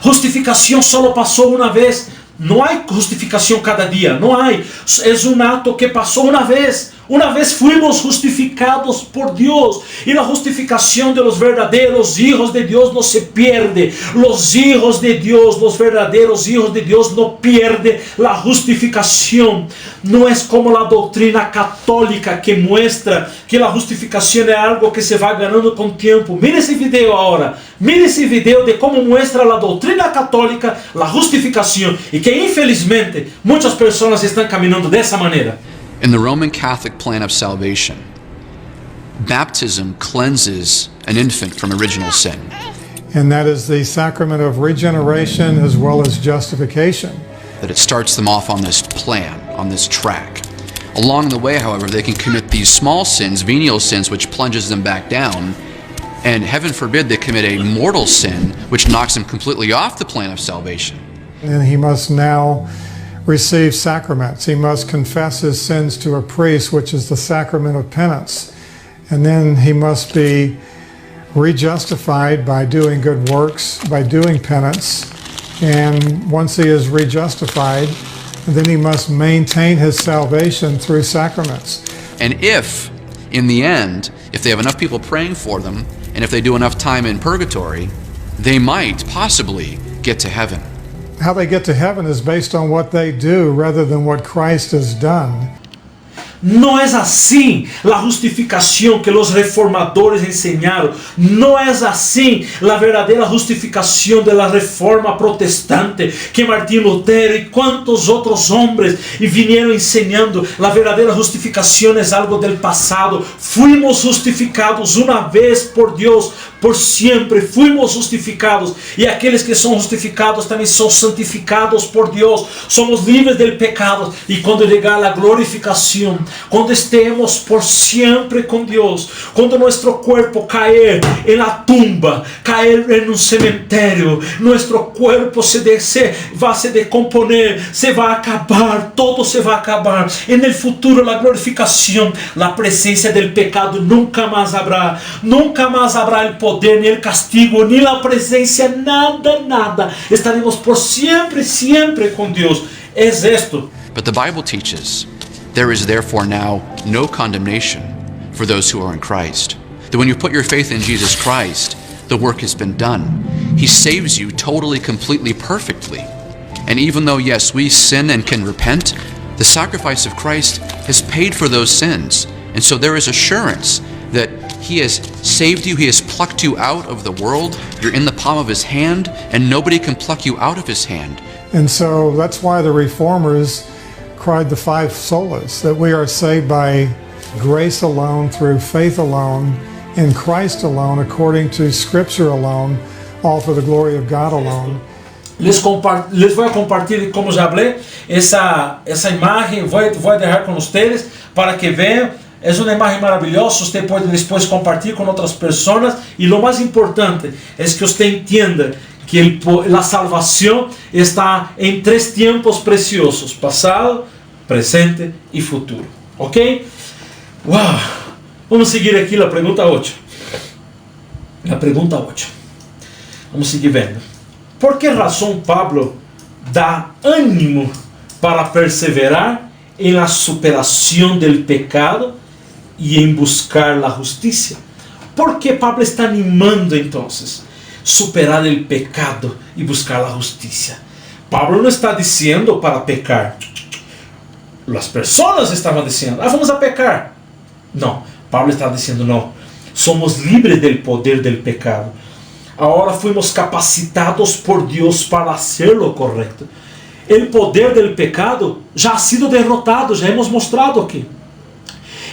Justificação solo passou uma vez. Não há justificação cada dia. Não há. É um ato que passou uma vez. Una vez fuimos justificados por Dios, y la justificación de los verdaderos hijos de Dios no se pierde. Los hijos de Dios, los verdaderos hijos de Dios no pierden la justificación. No es como la doctrina católica que muestra que la justificación es algo que se va ganando con tiempo. Mire ese video ahora. Mire ese video de cómo muestra la doctrina católica la justificación, y que infelizmente muchas personas están caminando de esa manera. In the Roman Catholic plan of salvation, baptism cleanses an infant from original sin. And that is the sacrament of regeneration as well as justification. That it starts them off on this plan, on this track. Along the way, however, they can commit these small sins, venial sins, which plunges them back down. And heaven forbid they commit a mortal sin, which knocks them completely off the plan of salvation. And he must now receive sacraments. He must confess his sins to a priest, which is the sacrament of penance. And then he must be rejustified by doing good works, by doing penance. And once he is rejustified, then he must maintain his salvation through sacraments. And if, in the end, if they have enough people praying for them, and if they do enough time in purgatory, they might possibly get to heaven. How they get to heaven is based on what they do rather than what Christ has done. No es así la justificación que los reformadores enseñaron. No es así la verdadera justificación de la reforma protestante que Martín Lutero y cuantos otros hombres vinieron enseñando. La verdadera justificación es algo del pasado. Fuimos justificados una vez por Dios, por siempre. Fuimos justificados, y aquellos que son justificados también son santificados por Dios. Somos libres del pecado, y cuando llegar la glorificación, cuando estemos por siempre con Dios, cuando nuestro cuerpo caer en la tumba, caer en un cementerio, nuestro cuerpo va a se decomponer, se va a acabar, todo se va a acabar. En el futuro, la glorificación, la presencia del pecado nunca más habrá el poder, ni el castigo, ni la presencia, nada. Estaremos por siempre con Dios. Es esto. But the Bible teaches, there is therefore now no condemnation for those who are in Christ. That when you put your faith in Jesus Christ, the work has been done. He saves you totally, completely, perfectly. And even though, yes, we sin and can repent, the sacrifice of Christ has paid for those sins. And so there is assurance that He has saved you, He has plucked you out of the world. You're in the palm of His hand, and nobody can pluck you out of His hand. And so that's why the Reformers cried the five solas, that we are saved by grace alone, through faith alone, in Christ alone, according to Scripture alone, all for the glory of God alone. Les voy a compartir, como já falei, essa imagem, vou deixar com vocês para que vejam. É uma imagem maravilhosa. Você pode depois compartilhar com outras pessoas, e lo mais importante é que você entenda que a salvação está em três tempos preciosos: passado, presente e futuro. Ok? Uau! Vamos seguir aqui a pergunta 8. A pergunta 8. Vamos seguir vendo. Por que razão Pablo dá ânimo para perseverar em la superação del pecado e em buscar la justiça? Por que Pablo está animando entonces superar el pecado e buscar la justiça? Pablo não está dizendo para pecar. As pessoas estavam dizendo, vamos a pecar. Não, Pablo está dizendo, não. Somos livres del poder del pecado. Agora fuimos capacitados por Deus para hacer lo correcto. El poder del pecado já ha sido derrotado, já hemos mostrado aqui.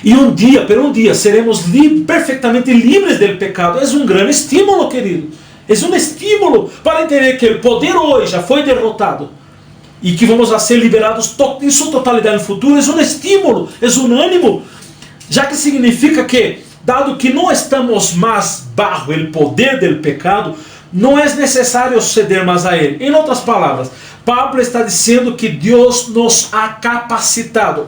E um dia seremos perfeitamente livres del pecado. É um grande estímulo, querido. É um estímulo para entender que o poder hoje já foi derrotado e que vamos a ser liberados em sua totalidade no futuro. É um estímulo, é um ânimo, já que significa que, dado que não estamos mais bajo o poder del pecado, não é necessário ceder mais a ele. Em outras palavras, Pablo está dizendo que Deus nos ha capacitado.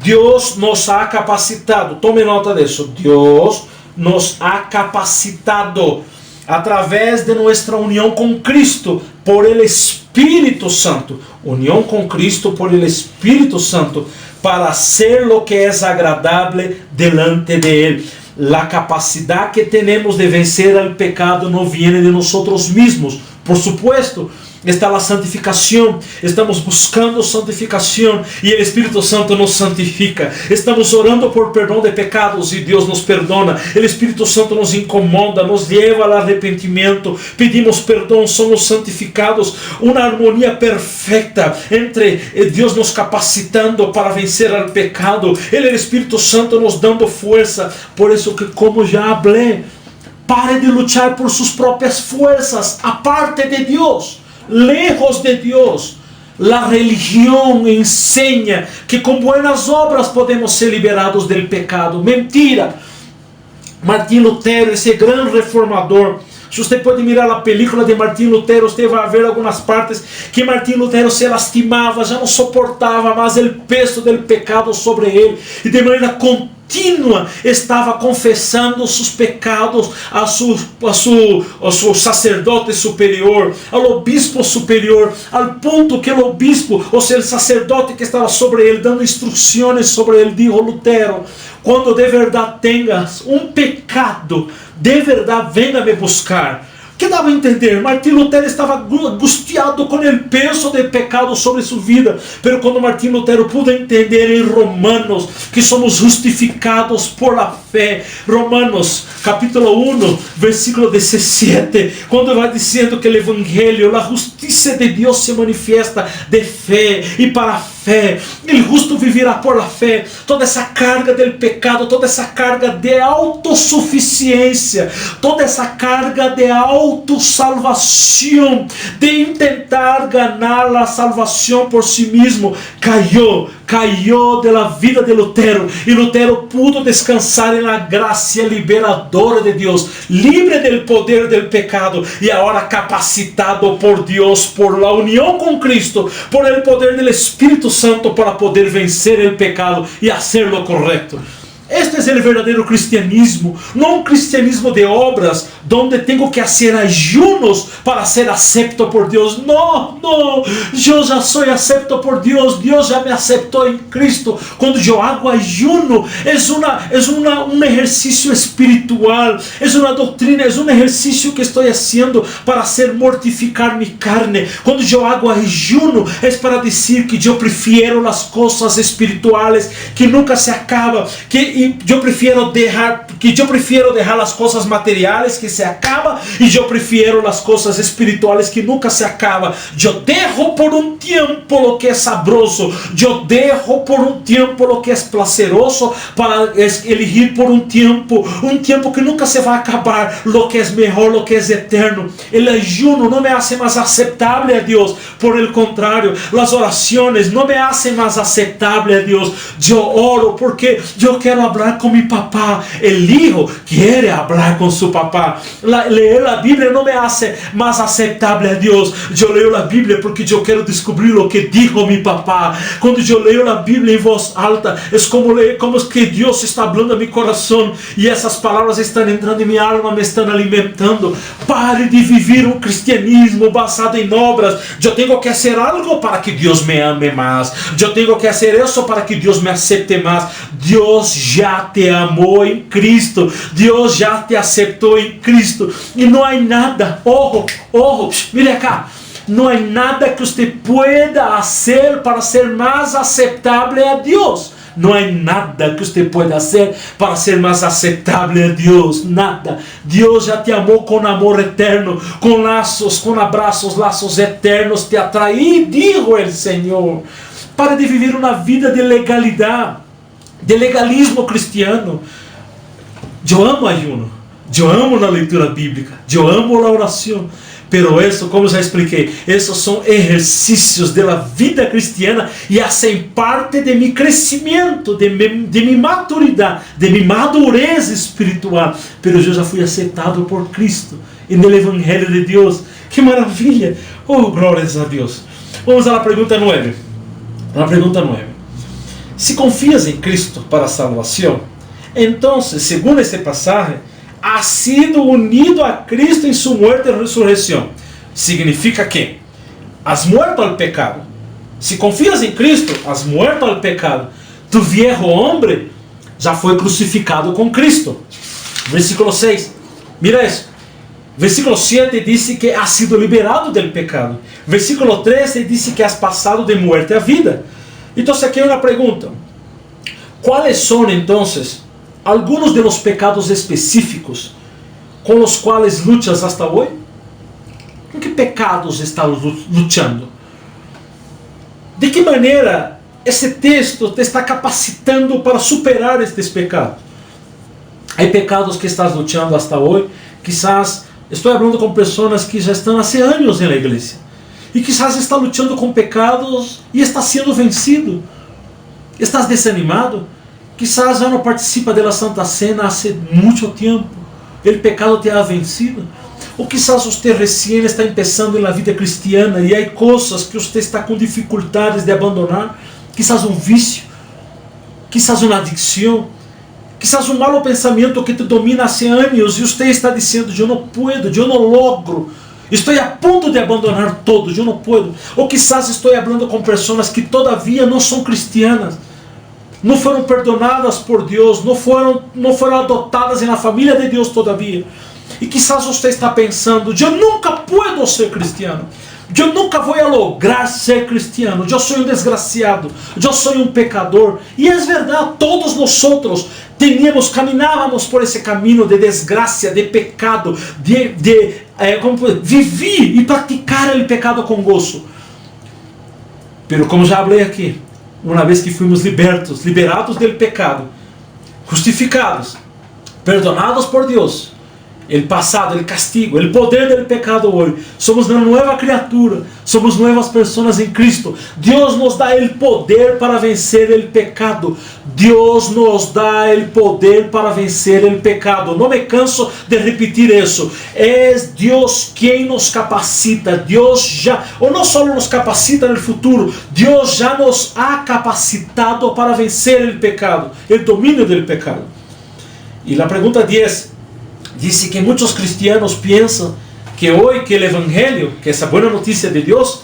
Deus nos ha capacitado. Tome nota disso. Deus nos ha capacitado através de nuestra unión con Cristo por el Espíritu Santo. Unión con Cristo por el Espíritu Santo para hacer lo que es agradable delante de Él. La capacidad que tenemos de vencer al pecado no viene de nosotros mismos. Por supuesto, está la santificación. Estamos buscando santificación y el Espíritu Santo nos santifica. Estamos orando por perdón de pecados y Dios nos perdona. El Espíritu Santo nos incomoda, nos lleva al arrepentimiento. Pedimos perdón, somos santificados. Una armonía perfecta entre Dios nos capacitando para vencer al pecado. El Espíritu Santo nos dando fuerza. Por eso que, como ya hablé, pare de luchar por sus propias fuerzas, aparte de Dios. Lejos de Dios. La religión enseña que con buenas obras podemos ser liberados del pecado. Mentira. Martín Lutero, ese gran reformador, se usted puede mirar a película de Martín Lutero, usted vai ver algumas partes que Martín Lutero se lastimava, já não suportava mais o peso do pecado sobre ele, e de maneira contínua estava confessando seus pecados a seu sacerdote superior, ao obispo superior, ao ponto que o obispo, ou seja, o sacerdote que estava sobre ele, dando instruções sobre ele, dijo: Lutero, quando de verdade tenhas pecado, de verdade venha me buscar. Que dava a entender? Martim Lutero estava angustiado com o peso do pecado sobre sua vida. Mas quando Martim Lutero pudo entender em Romanos que somos justificados por la fé, Romanos capítulo 1, versículo 17, quando vai dizendo que o Evangelho, a justiça de Deus se manifesta de fé e para a fé. O justo viverá por la fé. Toda essa carga do pecado, toda essa carga de autossuficiência, toda essa carga de autosalvação, de tentar ganhar a salvação por si mesmo, caiu da vida de Lutero, e Lutero pudo descansar na graça liberadora de Deus, livre do poder do pecado, e agora capacitado por Deus, por la união com Cristo, por el poder do Espírito Santo, para poder vencer o pecado e fazer lo correto. Este é o verdadeiro cristianismo, não um cristianismo de obras, donde tenho que fazer ayunos para ser acepto por Deus. Não, eu já sou acepto por Deus, Deus já me aceitou em Cristo. Quando eu hago ayuno, é um exercício espiritual, é uma doutrina, é um exercício que estou fazendo para hacer mortificar minha carne. Quando eu hago ayuno, é para dizer que eu prefiro as coisas espirituais que nunca se acabam, e eu prefiro deixar as coisas materiais que se acabam, e eu prefiro as coisas espirituais que nunca se acabam. Eu deixo por tempo o que é sabroso, eu deixo por tempo o que é prazeroso, para elegir por tempo que nunca se vai acabar, o que é melhor, o que é eterno. O ayuno não me hace mais aceitável a Deus, por el contrario, as orações não me hacen mais aceitável a Deus. Eu oro porque eu quero hablar com meu papá. El hijo quiere hablar con su papá. Leer la Biblia no me hace más aceptable a Dios. Yo leo la Biblia porque yo quiero descubrir lo que dijo mi papá. Cuando yo leo la Biblia en voz alta, es como que Dios está hablando a mi corazón, y esas palabras están entrando en mi alma, me están alimentando. Pare de vivir un cristianismo basado en obras. Yo tengo que hacer algo para que Dios me ame más. Yo tengo que hacer eso para que Dios me acepte más. Dios já te amou em Cristo, Deus já te aceitou em Cristo, e não há nada, mire acá, não há nada que você pueda fazer para ser mais aceitável a Deus. Não há nada que você pueda fazer para ser mais aceitável a Deus. Nada. Deus já te amou com amor eterno, com laços, com abraços, laços eternos te atraí, dijo o Senhor. Para de viver uma vida de legalidade, de legalismo cristiano. Eu amo ayuno, eu amo a leitura bíblica, eu amo a oração, pero isso, como já expliquei, esses são exercícios da vida cristiana e fazem parte de meu crescimento, de minha maturidade, de minha madurez espiritual. Pero eu já fui aceitado por Cristo e no Evangelho de Deus. Que maravilha! Oh, glórias a Deus! Vamos à pergunta 9. A pergunta 9. Se confias em Cristo para a salvação, Entonces, según este pasaje, ha sido unido a Cristo en su muerte y resurrección. Significa que has muerto al pecado. Si confías en Cristo, has muerto al pecado. Tu viejo hombre já foi crucificado com Cristo. Versículo 6. Mira isso. Versículo 7 dice que has sido liberado del pecado. Versículo 13 dice que has pasado de muerte a vida. Então aqui é uma pergunta. Quais são, então, alguns de los pecados específicos com os quais lutas hasta hoje? Com que pecados estás lutando? De que maneira esse texto te está capacitando para superar estes pecados? Há pecados que estás lutando hasta hoje. Quizás estou falando com pessoas que já estão há anos na igreja e quizás está lutando com pecados e está sendo vencido. Estás desanimado? Quizás já não participa da Santa Cena há muito tempo. O pecado te ha vencido. Ou quizás você recém está começando na vida cristiana e há coisas que você está com dificuldades de abandonar. Quizás um vício, quizás uma adicção, quizás um mau pensamento que te domina há anos e você está dizendo: eu não puedo, eu não logro, estou a ponto de abandonar todo, eu não puedo. Ou quizás estou falando com pessoas que todavia não são cristianas, não foram perdonadas por Deus, não foram adotadas na família de Deus todavia. E quizás você está pensando: eu nunca puedo ser cristiano, eu nunca vou lograr ser cristiano, eu sou um desgraciado, eu sou um pecador. E é verdade, todos nós caminhávamos por esse caminho de desgraça, de pecado, de viver e praticar o pecado com gozo. Pero como já falei aqui, uma vez que fomos liberados do pecado, justificados, perdonados por Deus, o passado, o castigo, o poder do pecado hoje, somos uma nova criatura, somos novas pessoas em Cristo. Deus nos dá o poder para vencer o pecado. Deus nos dá o poder para vencer o pecado. Não me canso de repetir isso. É Deus quem nos capacita. Deus já, ou não só nos capacita no futuro, Deus já nos ha capacitado para vencer o pecado, o domínio do pecado. E a pergunta 10 diz que muitos cristianos pensam que hoje que o Evangelho, que essa boa notícia de Deus,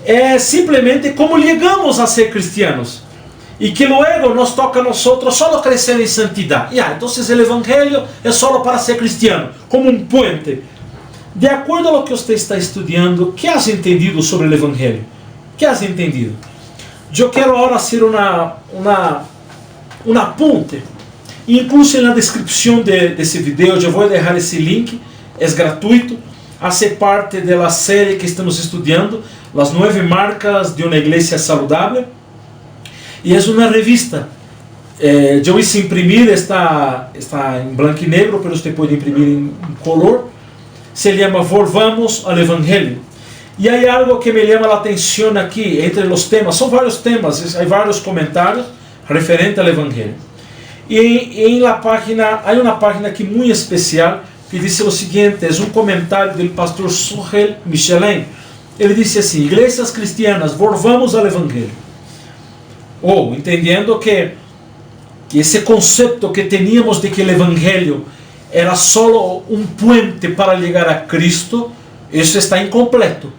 é simplesmente como chegamos a ser cristianos. E que luego nos toca a nós só crescer em santidade. Então o Evangelho é só para ser cristiano, como um puente. De acordo ao que você está estudando, o que has entendido sobre o Evangelho? O que has entendido? Eu quero agora fazer um apunte. Incluso na descrição desse vídeo eu vou deixar esse link, é gratuito, hace parte da série que estamos estudando, as 9 marcas de uma igreja saudável, e é uma revista. Eu hice imprimir, está em branco e negro, mas você pode imprimir em color. Se chama Volvamos ao Evangelho. E há algo que me chama a atenção aqui, entre os temas, são vários temas, há vários comentários referentes ao Evangelho. E há uma página aqui muito especial que diz o seguinte: é um comentário do pastor Sohel Michelin. Ele disse assim: igrejas cristianas, volvamos ao Evangelho. Ou, entendendo que esse conceito que teníamos de que o Evangelho era só um puente para chegar a Cristo, isso está incompleto.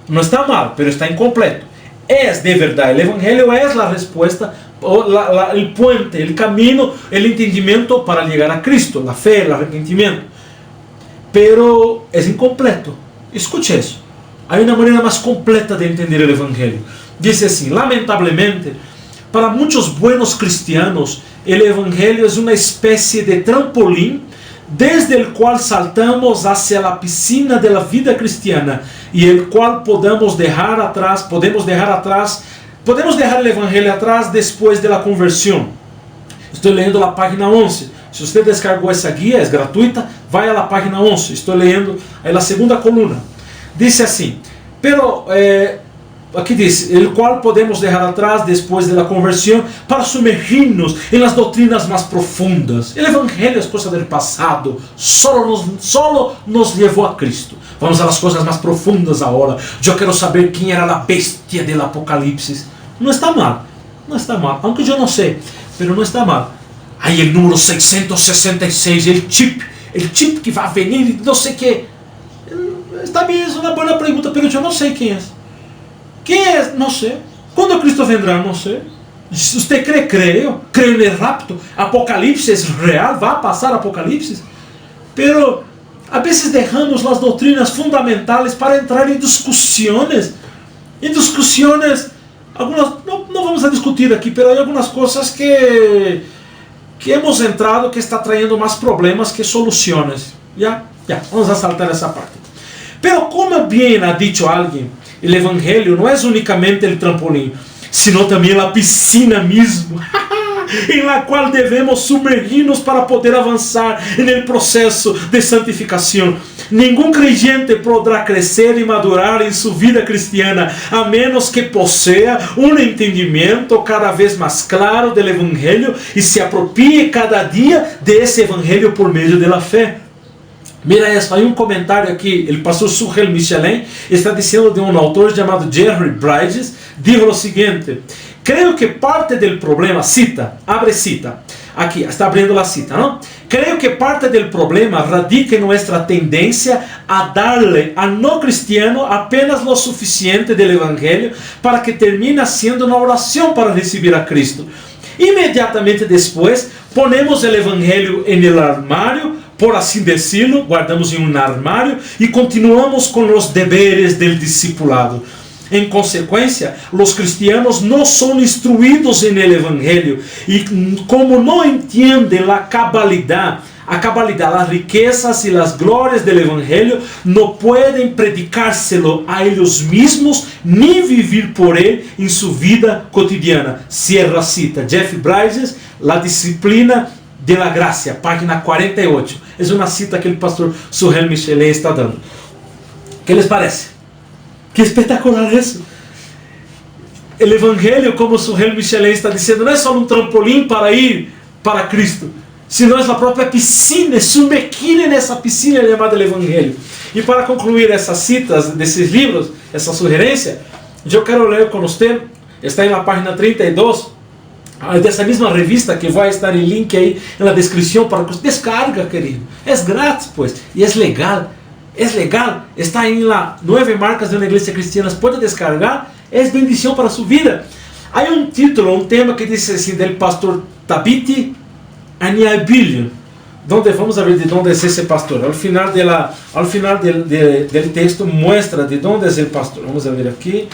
Não está mal, mas está incompleto. É de verdade, o Evangelho é a resposta, o puente, o caminho, o entendimento para chegar a Cristo, a fé, o arrependimento. Pero é incompleto. Escute isso. Há uma maneira mais completa de entender o Evangelho. Diz assim: lamentavelmente, para muitos buenos cristianos, o Evangelho é uma espécie de trampolim desde o qual saltamos hacia a piscina da vida cristiana e o qual podemos deixar o Evangelho atrás depois da conversão. Estou lendo a página 11. Se você descargou essa guia, é gratuita, vai à página 11. Estou lendo a segunda coluna. Diz assim: aqui diz, o qual podemos deixar atrás depois da conversão para sumergir-nos em las doutrinas mais profundas. O Evangelho é coisa do passado, solo nos levou a Cristo. Vamos às coisas mais profundas agora. Eu quero saber quem era a bestia do Apocalipse. Não está mal, não está mal, aunque eu não sei, mas não está mal. Aí o número 666, o chip que vai venir, não sei o que. Está bem, é uma boa pergunta, mas eu não sei quem é. Quem é? Não sei. Quando Cristo vendrá? Não sei. Se você crê, creio no rapto. Apocalipse é real, vai passar Apocalipse. Pero a vezes deixamos as doutrinas fundamentais para entrar em discussões. Algumas, não vamos a discutir aqui, pero há algumas coisas que hemos entrado que está trayendo mais problemas que soluções. Ya, vamos a saltar essa parte. Pero como bem ha dicho alguém, o evangelho não é unicamente o trampolim, sino também a piscina mesmo, em la qual devemos submergir-nos para poder avançar no processo de santificação. Nenhum creyente poderá crescer e madurar em sua vida cristiana a menos que possea um entendimento cada vez mais claro do evangelho e se aproprie cada dia desse evangelho por meio da fé. Mira isso, há um comentário aqui, o pastor Suhel Michelin está dizendo de um autor chamado Jerry Bridges, diz o seguinte: creio que parte do problema, abre cita, aqui, está abrindo a cita, não? Creio que parte do problema radica em nossa tendência a darle a não cristiano apenas o suficiente do evangelho para que termine sendo uma oração para receber a Cristo. Imediatamente depois, ponemos o evangelho no armário, por assim decirlo, guardamos em um armário e continuamos com os deveres del discipulado. Em consequência, os cristianos não são instruídos no evangelho e como não entendem a cabalidade, as riquezas e as glórias do evangelho, não podem predicárselo a eles mesmos nem viver por ele em sua vida cotidiana. Cierra a cita. Jeff Bridges, La Disciplina de la Gracia, página 48. É uma cita que o pastor Suhel Michelin está dando. O que les parece? Que espetacular isso! O evangelho, como Suhel Michelin está dizendo, não é só um trampolim para ir para Cristo, sino é a própria piscina, submergir nessa piscina chamada evangelho. E para concluir essas citas desses livros, essa sugerência, eu quero ler com você, está na página 32, dessa mesma revista, que vai estar em link aí na descrição para que você descarga, querido. É grátis, pois, e é legal. É legal, está em lá 9 marcas de uma igreja cristiana, pode descargar, é bendição para sua vida. Há um título, um tema que diz assim, do pastor Tabiti Aniabilio, donde vamos a ver de onde é esse pastor. Ao final do texto mostra de onde é o pastor. Vamos a ver aqui.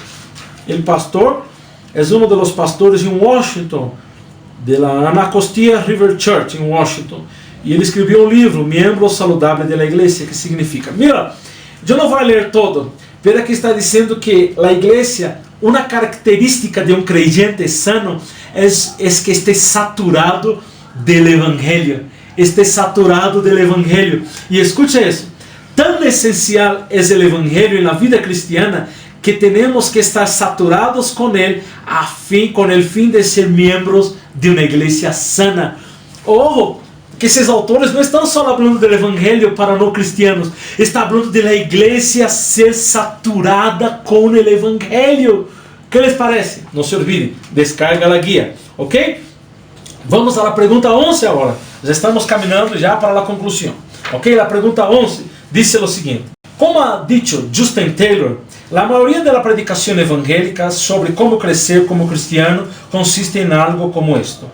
O pastor é um dos pastores em Washington, de la Anacostia River Church em Washington. E ele escreveu um livro, Miembro Saludável da Igreja, que significa, mira, eu não vou ler todo, pero aqui está dizendo que a igreja, uma característica de um creyente sano é que esteja saturado do Evangelho, esteja saturado do Evangelho. E escucha isso, tão essencial é o Evangelho na vida cristiana que temos que estar saturados com ele, com o fim de ser membros de uma igreja sana. Que esses autores não estão só falando do evangelho para não cristianos, está falando da igreja ser saturada com o evangelho. Que les parece? Não se olvide, descarga a guia, ok? Vamos à pergunta 11 agora. Já estamos caminhando já para a conclusão, ok? A pergunta 11 diz o seguinte: como ha dicho Justin Taylor, a maioria da predicação evangélica sobre como crescer como cristiano consiste em algo como isto.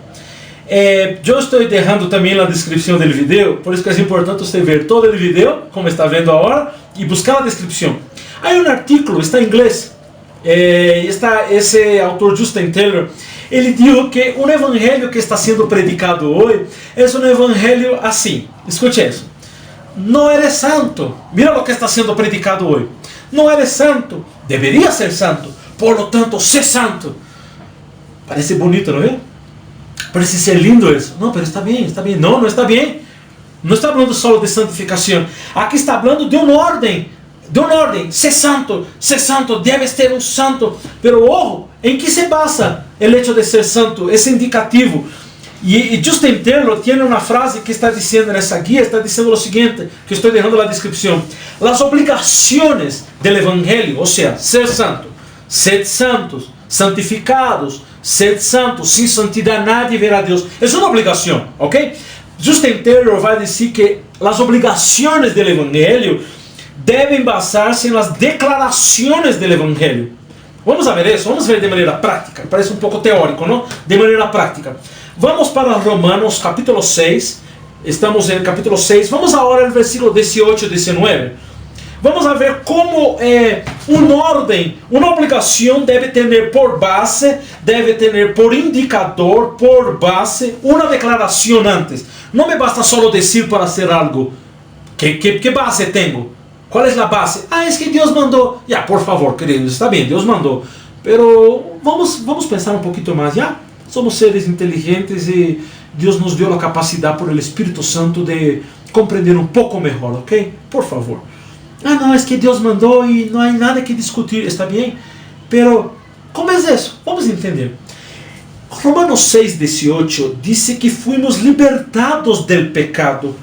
Eu estou deixando também na descrição do vídeo, por isso que é importante você ver todo o vídeo, como está vendo agora, e buscar a descrição. Há um artigo, está em inglês, esse autor Justin Taylor, ele disse que um evangelho que está sendo predicado hoje é um evangelho assim, escute isso: não eres santo, mira o que está sendo predicado hoje, não eres santo, deveria ser santo, por lo tanto, sé santo. Parece bonito, não é? Parece ser lindo isso. Não, mas está bem, está bem. Não, não está bem. Não está falando só de santificação. Aqui está falando de uma ordem. De uma ordem. Ser santo, debes ter um santo. Pero, ojo, em que se basa o hecho de ser santo? Esse indicativo. E Justin Taylor tem uma frase que está dizendo nessa guia, está dizendo o seguinte, que estou deixando na descrição: as obrigações do evangelho, ou seja, ser santo, sed santos, santificados, Sed santos, sin santidad nadie verá a Dios. Es una obligación, ¿ok? Justin Taylor vai dizer que as obrigações do Evangelho devem basar-se nas declarações do Evangelho. Vamos a ver isso, vamos ver de maneira prática. Parece um pouco teórico, não? De maneira prática. Vamos para Romanos capítulo 6. Estamos no capítulo 6. Vamos agora ao versículo 18 e 19. Vamos a ver como uma ordem, uma obrigação deve ter por base, deve ter por indicador, por base, uma declaração antes. Não me basta só dizer para hacer algo. Que base tenho? Qual é a base? É que Deus mandou. Ya, por favor, queridos, está bem, Deus mandou. Pero vamos pensar um pouquinho mais, ya? Somos seres inteligentes e Deus nos deu a capacidade por el Espírito Santo de compreender um pouco melhor, ok? Por favor. Não, é que Deus mandou e não há nada que discutir, está bem? Pero, como é isso? Vamos entender. Romanos 6:18 diz que fomos libertados del pecado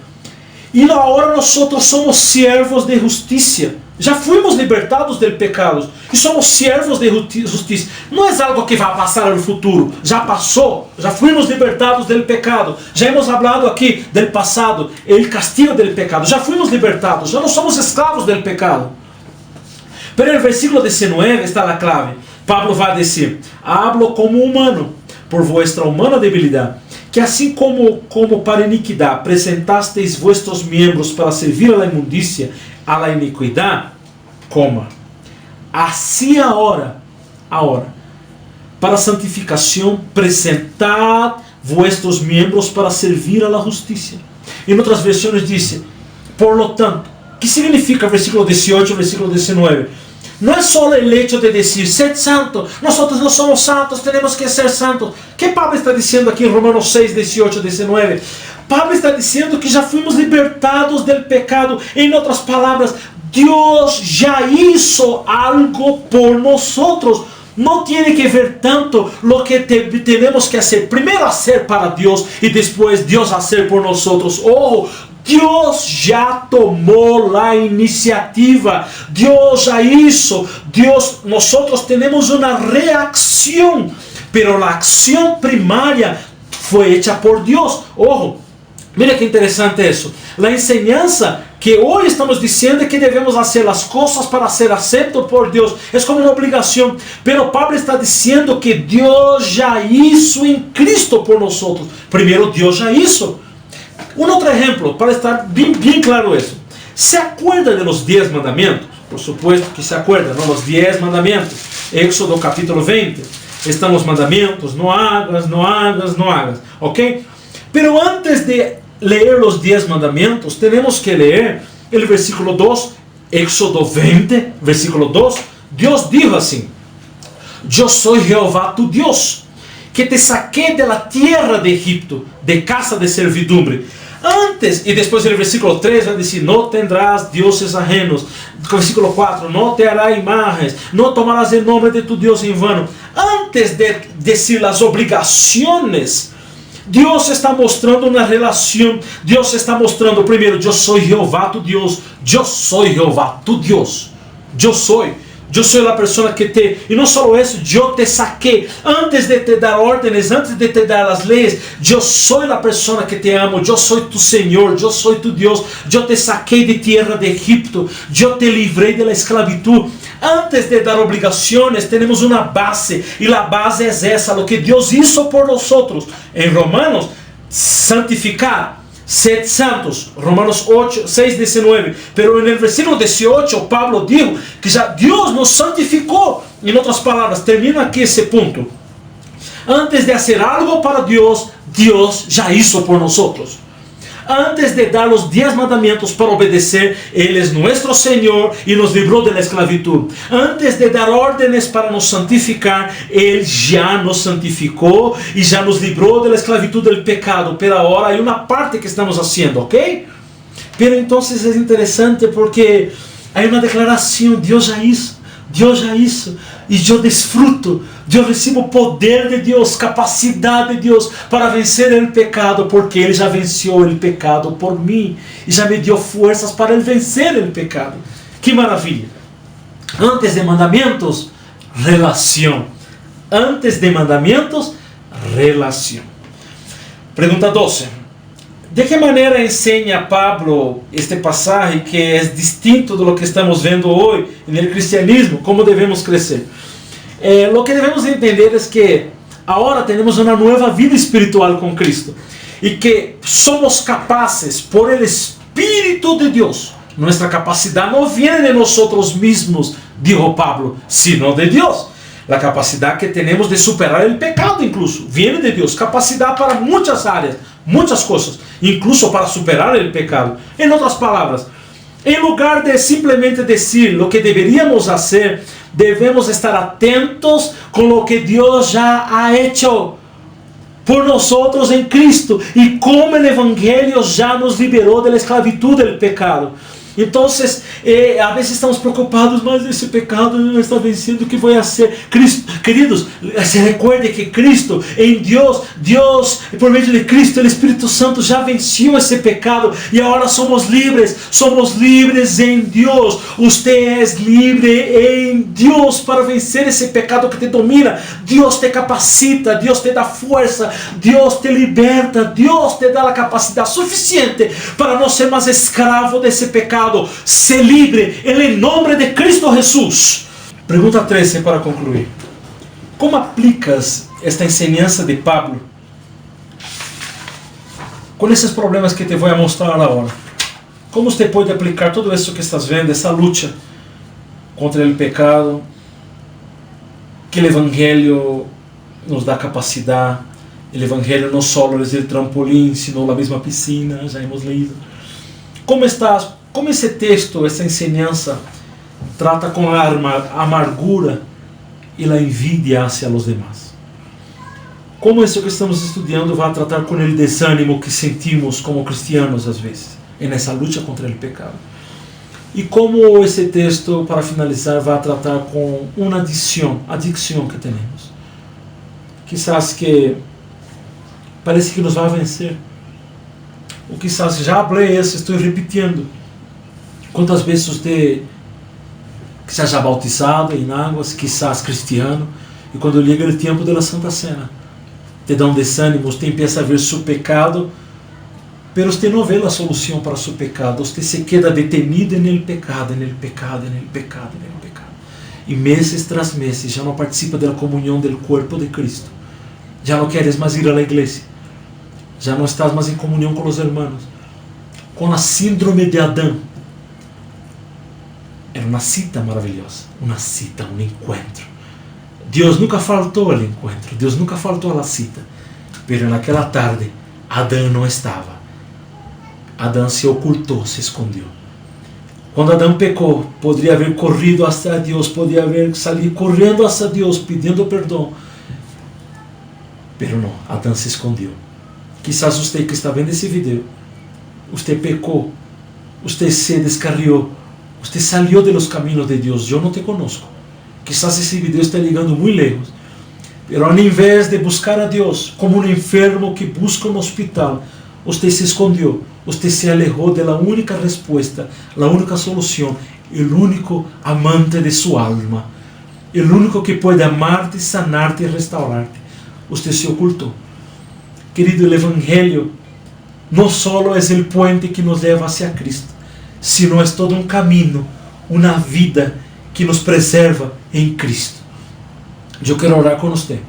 e agora nós somos siervos de justiça. Já fomos libertados del pecado e somos siervos de justiça. Não é algo que vai passar no futuro. Já passou. Já fomos libertados del pecado. Já hemos hablado aqui del passado, el castigo del pecado. Já fomos libertados. Já não somos escravos del pecado. Pero no versículo 19 está a clave. Pablo vai dizer: hablo como humano, por vuestra humana debilidade, que assim como para iniquidade apresentasteis vuestros membros para servir a la imundícia, a la iniquidade, coma. Assim agora, para a santificação, apresentad vuestros membros para servir a la justiça. Em outras versões diz, por lo tanto, que significa versículo 18 e versículo 19? Não é só o hecho de dizer, sed santo, nós não somos santos, temos que ser santos. O que Pablo está dizendo aqui em Romanos 6, 18 e 19? Pablo está dizendo que já fomos libertados do pecado. Em outras palavras, Deus já hizo algo por nós. Não tem que ver tanto lo que temos que fazer. Primeiro fazer para Deus e depois Deus fazer por nós. Oh, Deus já tomou a iniciativa. Deus já hizo. Nós temos uma reação, pero a ação primária foi hecha por Deus. Oh, mira que interessante isso. A enseñanza que hoje estamos dizendo é que devemos fazer as coisas para ser aceito por Deus. É como uma obrigação. Pero Pablo está dizendo que Deus já hizo em Cristo por nós. Primeiro, Deus já hizo. Um outro exemplo, para estar bem claro isso. ¿Se acuerda de los 10 mandamentos? Por supuesto que se acuerda, ¿no? Los 10 mandamentos. Éxodo capítulo 20. Estão os mandamentos, não hagas, não hagas, não hagas. Ok? Pero antes de leer os 10 mandamentos, temos que ler o versículo 2, Éxodo 20, versículo 2. Deus dijo assim: Eu sou Jeová tu Deus, que te saqué de la tierra de Egipto, de casa de servidumbre. Antes, e depois no versículo 3 vai dizer: não tendrás dioses ajenos. Versículo 4, não te hará imagens, não tomarás o nome de tu Deus em vano. Antes de dizer as obrigações, Deus está mostrando uma relação. Deus está mostrando primeiro: eu sou Jeová tu Deus. Eu sou Jeová tu Deus. Eu sou a pessoa que te... E não só isso, eu te saquei. Antes de te dar ordens, antes de te dar as leis, eu sou a pessoa que te amo. Eu sou tu Senhor, eu sou tu Deus. Eu te saquei de tierra de Egipto. Eu te livrei da esclavitud. Antes de dar obrigações, temos uma base. E a base é essa, o que Deus hizo por nós. Em Romanos, santificar. Sed santos, Romanos 8, 6, 19. Pero en el versículo 18, Pablo dijo que já Deus nos santificou. Em outras palavras, termina aqui esse ponto. Antes de fazer algo para Deus, Deus já hizo por nós. Antes de dar os 10 mandamentos para obedecer, Ele é nosso Senhor e nos livrou da esclavitud. Antes de dar ordens para nos santificar, Ele já nos santificou e já nos livrou da esclavitud do pecado. Pero agora há uma parte que estamos fazendo, ok? Pero então é interessante porque há uma declaração: Deus já hizo. Deus já hizo, e eu desfruto, eu recebo o poder de Deus, capacidade de Deus para vencer o pecado, porque Ele já venceu o pecado por mim, e já me deu forças para Ele vencer o pecado. Que maravilha! Antes de mandamentos, relação. Antes de mandamientos, relación. Pregunta 12. ¿De qué manera enseña Pablo este pasaje que es distinto de lo que estamos viendo hoy en el cristianismo? ¿Cómo debemos crecer? Lo que debemos entender es que ahora tenemos una nueva vida espiritual con Cristo y que somos capaces por el Espíritu de Dios. Nuestra capacidad no viene de nosotros mismos, dijo Pablo, sino de Dios. La capacidad que tenemos de superar el pecado incluso viene de Dios. Capacidad para muchas áreas, muchas cosas, incluso para superar el pecado. En otras palabras, en lugar de simplemente decir lo que deberíamos hacer, debemos estar atentos con lo que Dios ya ha hecho por nosotros en Cristo y cómo el Evangelio ya nos liberó de la esclavitud del pecado. Entonces, a veces estamos preocupados, mas esse pecado não está vencido, o que vai ser? Cristo, queridos, se recuerde que Cristo, em Deus, por meio de Cristo, o Espírito Santo já venceu esse pecado e agora somos livres em Deus. Você é livre em Deus para vencer esse pecado que te domina. Deus te capacita, Deus te dá força, Deus te liberta, Deus te dá a capacidade suficiente para não ser mais escravo desse pecado. Ser libre em nome de Cristo Jesus. Pergunta 13 para concluir. Como aplicas esta enseñança de Pablo com esses problemas que te vou mostrar agora? Como você pode aplicar tudo isso que estás vendo, essa luta contra o pecado, que o Evangelho nos dá capacidade? O Evangelho não só é o trampolim, sino a mesma piscina, já hemos leído. Como esse texto, essa enseñança, trata com a amargura e a envidia hacia os demás. Como isso que estamos estudando vai tratar com o desânimo que sentimos como cristianos às vezes, nessa luta contra o pecado. E como esse texto, para finalizar, vai tratar com uma adicção que temos. Quizás que parece que nos vai vencer. Ou quizás já falei isso, estou repetindo. Quantas vezes você seja bautizado em águas, quizás cristiano, e quando chega o tempo da Santa Cena, te dá desânimo, você empieza a ver seu pecado, mas você não vê a solução para seu pecado, você se queda detenido no pecado, no pecado, no pecado, no pecado. E meses tras meses já não participa da comunhão do corpo de Cristo, já não queres mais ir à igreja, já não estás mais em comunhão com os irmãos, com a síndrome de Adão. Era uma cita maravilhosa, uma cita, um encontro. Deus nunca faltou ao encontro, Deus nunca faltou à cita. Mas naquela tarde, Adão não estava. Adão se ocultou, se escondeu. Quando Adão pecou, poderia haver corrido hacia Deus, poderia haver salido correndo hacia Deus, pedindo perdão. Mas não, Adão se escondeu. Quizás você que está vendo esse vídeo, você pecou, você se descarriou, você salió de los caminos de Deus. Eu não te conozco. Quizás esse vídeo está ligando muito lejos. Pero ao invés de buscar a Deus como um enfermo que busca um hospital, você se escondeu. Você se alejou da única resposta, a única solução, o único amante de sua alma, o único que pode amar-te, sanar-te e restaurar-te. Você se ocultou. Querido, o Evangelho não só é o puente que nos leva hacia Cristo, sino é todo um caminho, uma vida que nos preserva em Cristo. Eu quero orar com você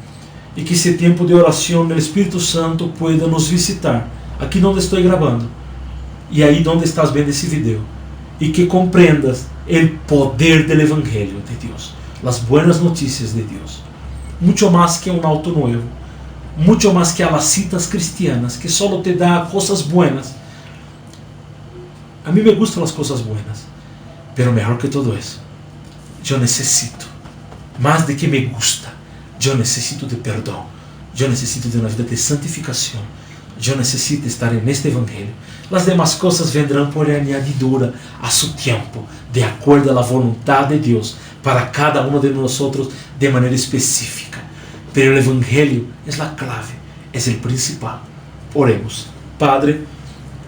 e que esse tempo de oração no Espírito Santo pueda nos visitar aqui onde estou gravando e aí onde estás vendo esse vídeo, e que compreendas o poder do Evangelho de Deus, as boas notícias de Deus, muito mais que um auto novo, muito mais que as citas cristianas que só te dá coisas boas. A mim me gustam as coisas buenas, pero melhor que todo isso, eu necessito, mais de que me gusta, eu necessito de perdão, eu necessito de uma vida de santificação, eu necessito estar neste Evangelho. As demais coisas vendrão por añadidura a seu tempo, de acordo à vontade de Deus, para cada um de nós de maneira específica. Pero o Evangelho é a clave, é o principal. Oremos. Padre,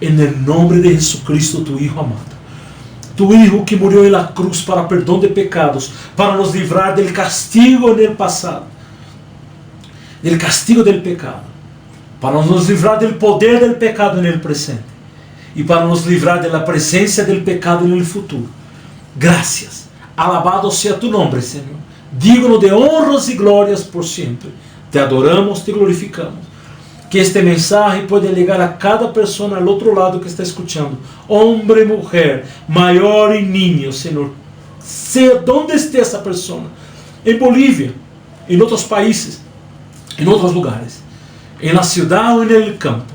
en el nombre de Jesucristo, tu Hijo amado, tu Hijo que murió en la cruz para perdón de pecados, para nos livrar del castigo en el pasado, del castigo del pecado, para nos livrar del poder del pecado en el presente y para nos livrar de la presencia del pecado en el futuro. Gracias. Alabado sea tu nombre, Señor. Digno de honras y glorias por siempre. Te adoramos, te glorificamos. Que este mensaje pueda llegar a cada persona al otro lado que está escuchando. Hombre, mujer, mayor y niño, Señor. Sea donde esté esa persona. En Bolivia, en otros países, en otros lugares. En la ciudad o en el campo.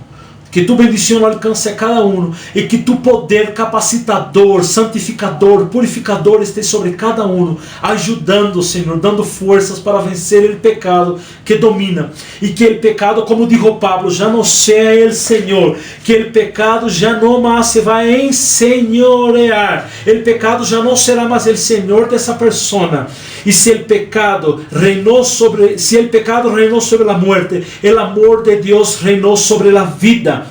Que tu bendição alcance a cada um e que tu poder capacitador, santificador, purificador esteja sobre cada um, ajudando, Senhor, dando forças para vencer o pecado que domina. E que o pecado, como dijo Pablo, já não seja o Senhor, que o pecado já não mais se vai ensenhorear. O pecado já não será mais o Senhor dessa persona. E se o pecado reinou sobre a morte, o amor de Deus reinou sobre a vida.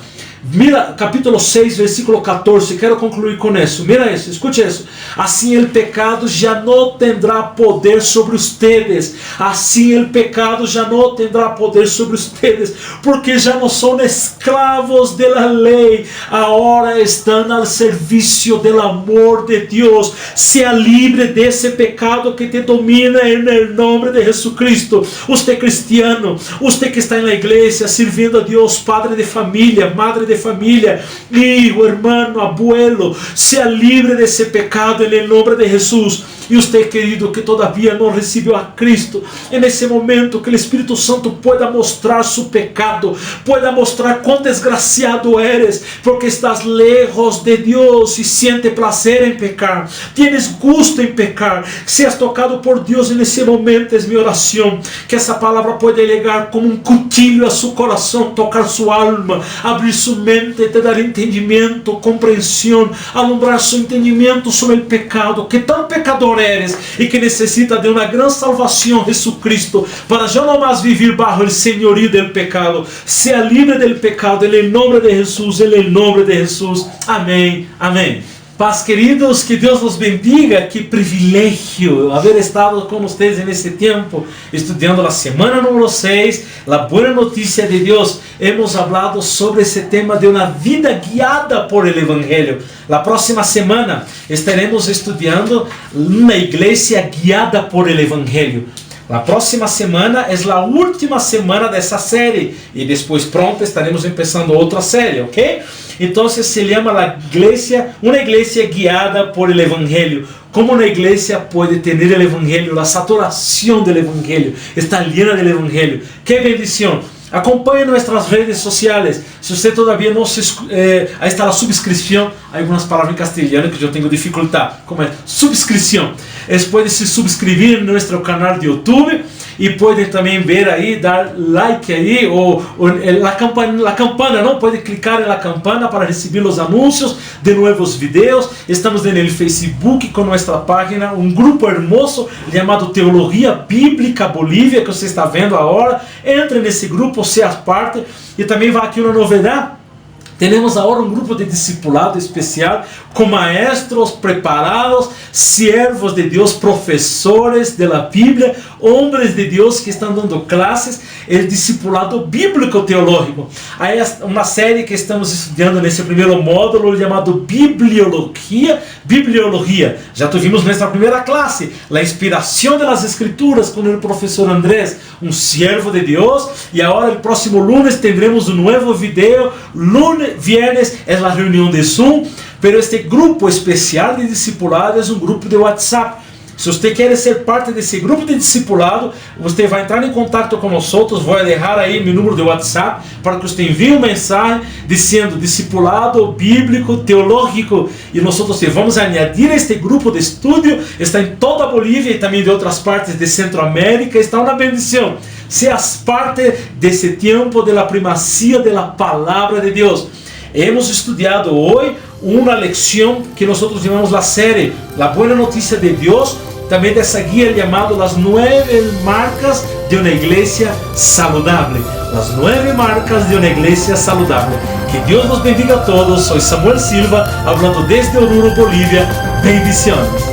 Mira, capítulo 6, versículo 14, quero concluir com isso. Mira isso, escute isso. Assim o pecado já não terá poder sobre ustedes. Assim o pecado já não terá poder sobre ustedes, porque já não são escravos da lei, agora estão ao serviço do amor de Deus. Seja livre desse pecado que te domina em nome de Jesucristo. Você cristiano, você que está na igreja, servindo a Deus, padre de família, madre de família, hijo, hermano, abuelo, seja livre desse pecado em nome de Jesus. E você, querido, que todavia não recebeu a Cristo, nesse momento que o Espírito Santo pueda mostrar seu pecado, pueda mostrar quão desgraciado eres, porque estás lejos de Deus e siente prazer em pecar, tienes gusto em pecar. Seas tocado por Deus nesse momento, é minha oração, que essa palavra pueda chegar como um cuchillo a seu coração, tocar sua alma, abrir sua mente, te dar entendimento, compreensão, alumbrar seu entendimento sobre o pecado, que tão pecador eres e que necessita de uma grande salvação, Jesucristo, para já não mais viver bajo o senhorio do pecado. Seja livre do pecado, em nome de Jesus, em nome de Jesus. Amém, amém. Paz, queridos, que Deus nos bendiga. Que privilégio haber estado com vocês nesse tempo, estudando a semana número 6, a boa notícia de Deus. Hemos hablado sobre esse tema de uma vida guiada por el Evangelho. La próxima semana estaremos estudando uma igreja guiada por el Evangelho. La próxima semana é a última semana dessa série e depois pronto estaremos começando outra série, ok? Então se chama uma igreja guiada por el Evangelho. Como uma igreja pode ter o Evangelho, a saturação do Evangelho, está llena do Evangelho. Que bendição! Acompanhe nossas redes sociais. Se você todavia não aí está a subscrição. Há algumas palavras em castelhano que eu tenho dificuldade. Como é? Subscrição. Eles podem se subscrever no nosso canal de YouTube e podem também ver aí, dar like aí ou a campana, não? Pode clicar na campana para receber os anúncios de novos vídeos. Estamos no Facebook com nossa página, um grupo hermoso chamado Teologia Bíblica Bolívia, que você está vendo agora. Entre nesse grupo, seja parte. E também vai aqui uma novidade. Temos agora um grupo de discipulado especial com maestros preparados, siervos de Deus, professores da Bíblia, homens de Deus que estão dando classes, o discipulado bíblico teológico. Aí é uma série que estamos estudando nesse primeiro módulo chamado Bibliologia. Já tivemos nossa primeira classe, a inspiração das Escrituras com o professor Andrés, um siervo de Deus, e agora o próximo lunes teremos um novo vídeo. Viernes é a reunião de Zoom, pero este grupo especial de discipulado é um grupo de WhatsApp. Se você quer ser parte desse grupo de discipulado, você vai entrar em contato com nós. Vou deixar aí meu número de WhatsApp para que você envie mensagem dizendo discipulado bíblico teológico e nós vamos añadir este grupo de estudo. Está em toda a Bolívia e também de outras partes de Centroamérica. Está uma bendição. Seas parte desse tempo da primazia da palavra de Deus. Hemos estudado hoje uma lição que nós chamamos a série La Buena Notícia de Deus, também dessa guia chamada Las 9 Marcas de uma Igreja Saludável. Las 9 Marcas de uma Igreja Saludável. Que Deus nos bendiga a todos. Sou Samuel Silva, falando desde Oruro, Bolívia. Bendiciones.